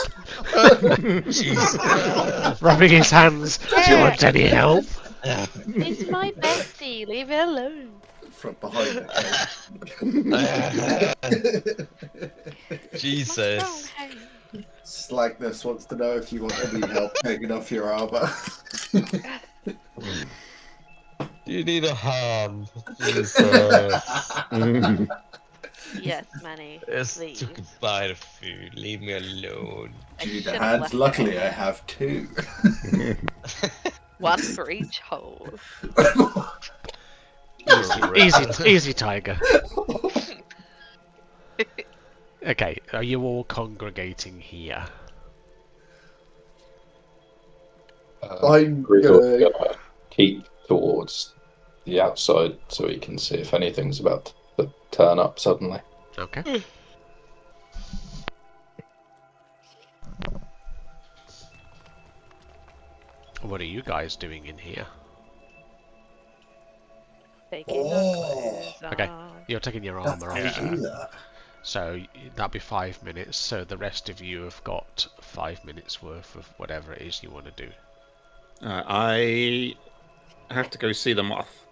Jeez. Rubbing his hands. Do you want any help? It's my bestie. Leave it alone. from behind. Jesus. Slagness wants to know if you want any help taking off your armor. You need a hand. Jesus. Yes, Manny. Just Please. took a bite of food. Leave me alone. Do you need should've a hand? left Luckily, it. I have 2. One for each hole. Easy, Tiger. Okay, are you all congregating here? I'm Gregor's gonna... gonna keep towards the outside so he can see if anything's about to turn up suddenly. Okay. What are you guys doing in here? Taking Oh. Okay, you're taking your armor How off. do you do that? So that'll be 5 minutes. So the rest of you have got 5 minutes worth of whatever it is you want to do. I have to go see the moth.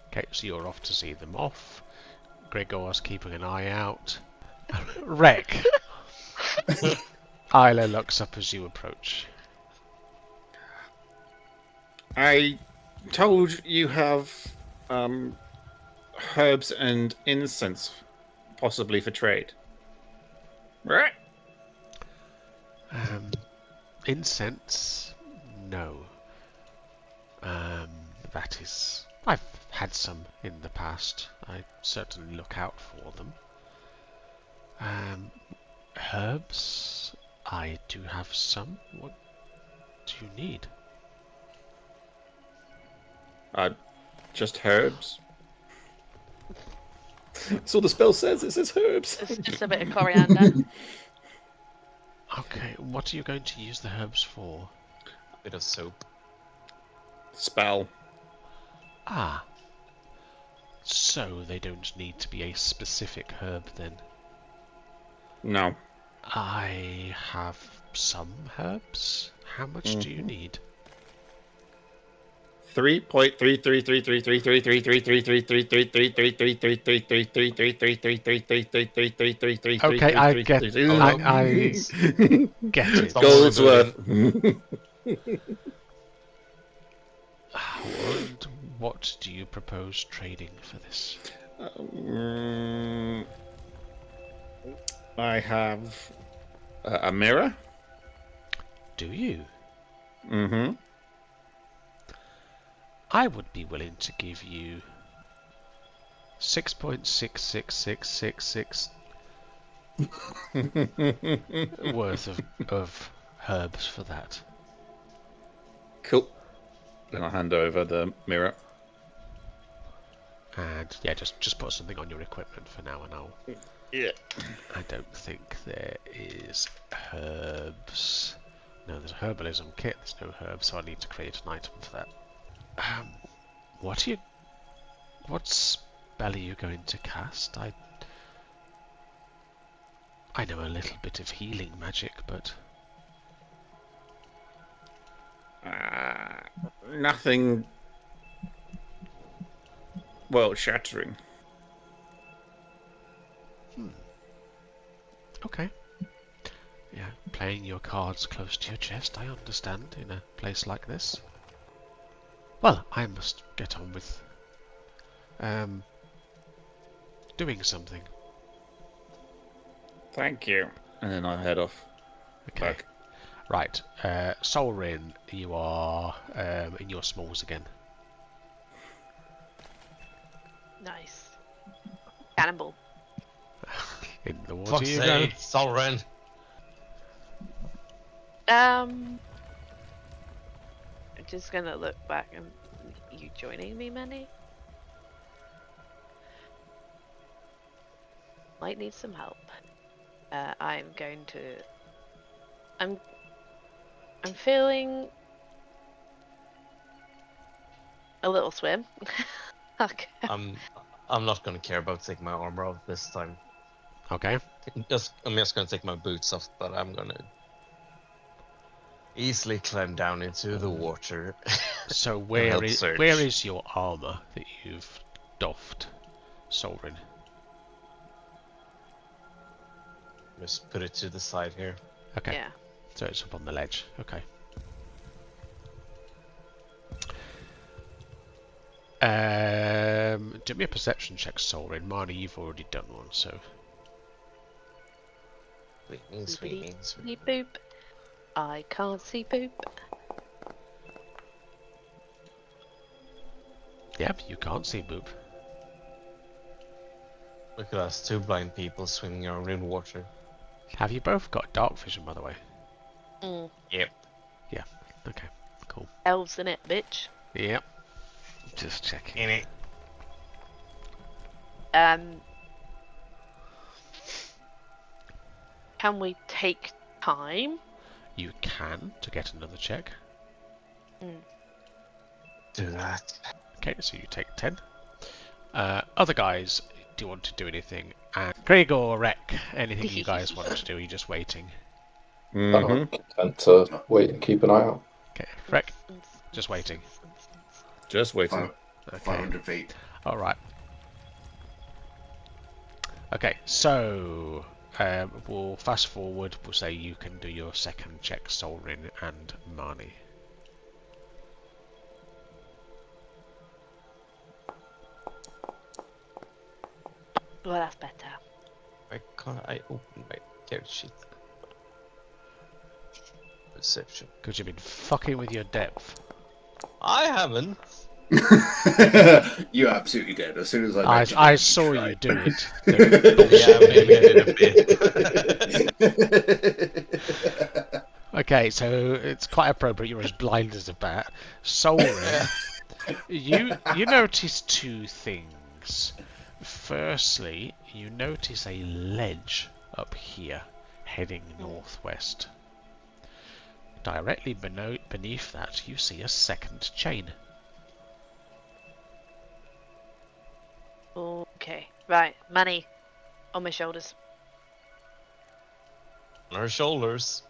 Okay, so you're off to see them off. Gregor's keeping an eye out. Wreck. Isla looks up as you approach. I told you have herbs and incense, possibly for trade. Right? Incense? No. That is... I've had some in the past. I certainly look out for them. Herbs? I do have some. What do you need? Just herbs. That's all the spell says. It says herbs. It's just a bit of coriander. Okay, what are you going to use the herbs for? Bit of soap. Spell. Ah. So they don't need to be a specific herb then. No. I have some herbs. How much do you need? 3.333333333333333333333333333333333333333333333333333333333333333333333333333333333333333333333333333333333333333333333333333333333333333333333333333333333333333333333333333333333333333333333333333333333333333333333333333333333333333333333333333333333333's And what do you propose trading for this? I have a mirror. Do you? Mm-hmm. I would be willing to give you 6.66666 worth of herbs for that. Cool. Then I'll hand over the mirror. And yeah, just put something on your equipment for now, and I'll. Yeah. I don't think there is herbs. No, there's a herbalism kit. There's no herbs, so I need to create an item for that. What spell are you going to cast? I know a little bit of healing magic, but Nothing world shattering. okay. Yeah, playing your cards close to your chest, I understand, in a place like this. Well, I must get on with doing something. Thank you. And then I head off. Okay. Back. Right, Saurin, you are in your smalls again. Nice. Cannonball. In the water Fuck's you go. sake, Saurin. I'm just gonna look back and you joining me, Manny? Might need some help. I'm going to. I'm feeling a little swim. Okay. I'm not gonna care about taking my armor off this time. Okay. I'm just gonna take my boots off, but I'm gonna easily climb down into the water. So help where search. is your armor that you've doffed, Saurin? Just put it to the side here. Okay. Yeah. So it's up on the ledge. Okay. Do me a perception check, Saurin. Marnie, you've already done one, so. Sweet. See boop. I can't see poop. Yep, you can't see Boop. Look at us, two blind people swimming around in water. Have you both got dark vision, by the way? Mm. Yep. Yeah. Okay. Cool. Elves in it, bitch. Yep. Just checking. In it. Can we take time? You can to get another check. Do that. Okay, so you take 10. Other guys, do you want to do anything? And Gregor or Rek, anything you guys want to do? Are you just waiting? Mm-hmm. I'm content to wait and keep an eye out. Okay, Rek, just waiting. Just waiting. Okay. 500 feet. All right. Okay, so we'll fast forward. We'll say you can do your second check, Saurin and Marnie. Well, that's better. Why can't I open my character sheet? Perception. Because you've been fucking with your depth. I haven't. You absolutely did. As soon as I mentioned I it, saw you tried. do it. Yeah, maybe I did a bit. Okay, so it's quite appropriate. You're as blind as a bat. Saurin, you notice two things. Firstly, you notice a ledge up here, heading northwest. Directly beneath that, you see a second chain. Okay, right, Manny, on my shoulders. On her shoulders.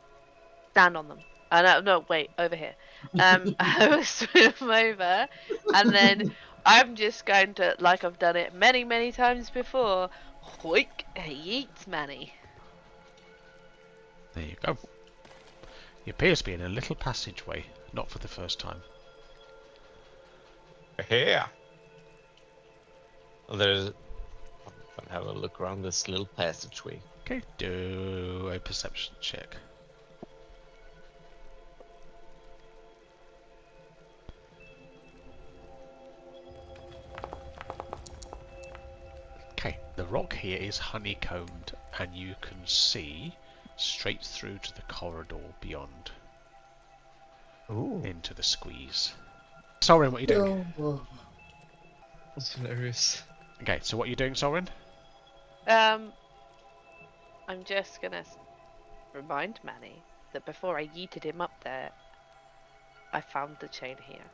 Stand on them. No, wait, over here. I will swim over, and then I'm just going to, like I've done it many, many times before, hoik, he eats Manny. There you go. You appear to be in a little passageway, not for the first time. Here. There's. I'll have a look around this little passageway. Okay, do a perception check. The rock here is honeycombed, and you can see straight through to the corridor beyond Ooh, into the squeeze. Saurin, what are you doing? that's hilarious. Okay, so what are you doing, Saurin? I'm just gonna remind Manny that before I yeeted him up there, I found the chain here.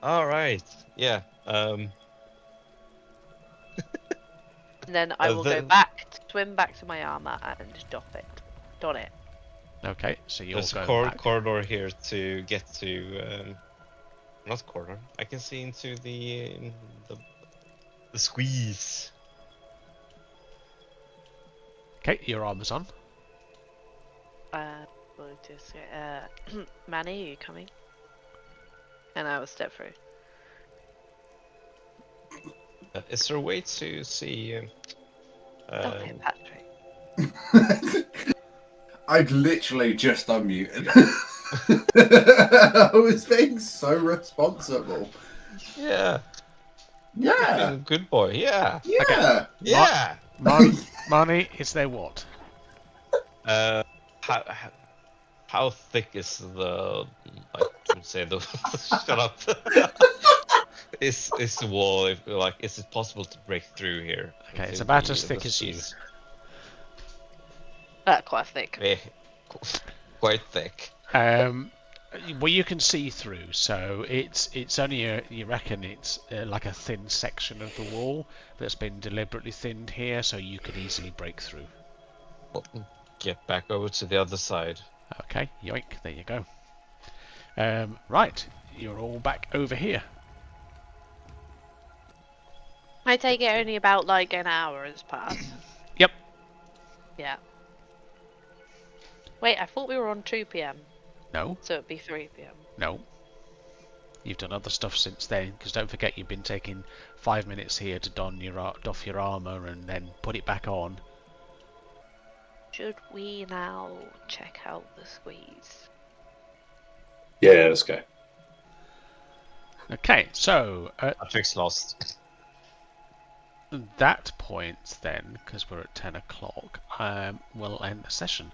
All right. Yeah. And then I will go swim back to my armor and don it. Okay, so you're There's a going back. corridor here to get to. Not corridor. I can see into the squeeze. Okay, your armor's on. We'll just Manny, are you coming? And I will step through. Is there a way to see? Stop it, Patrick. I'd literally just unmuted. I was being so responsible. Yeah. Yeah. Being a good boy. Yeah. Yeah. Yeah. Manny, is there what? How thick is the? I would say the. Shut up. Is the wall? Is it possible to break through here? Okay, it's into about as thick the as you. squeeze? Quite thick. Eh, quite thick. Well, you can see through, so it's only you reckon it's like a thin section of the wall that's been deliberately thinned here, so you could easily break through. Well, get back over to the other side. Okay, yoink, there you go. Right, you're all back over here. I take it only about like an hour has passed. Yep. Yeah. Wait, I thought we were on 2 p.m. No, So it'd be 3 p.m. no. You've done other stuff since then, because don't forget you've been taking 5 minutes here to doff your armor and then put it back on. Should we now check out the squeeze? Yeah, let's go. Okay, so Patrick's lost. that point then, because we're at 10 o'clock, we'll end the session.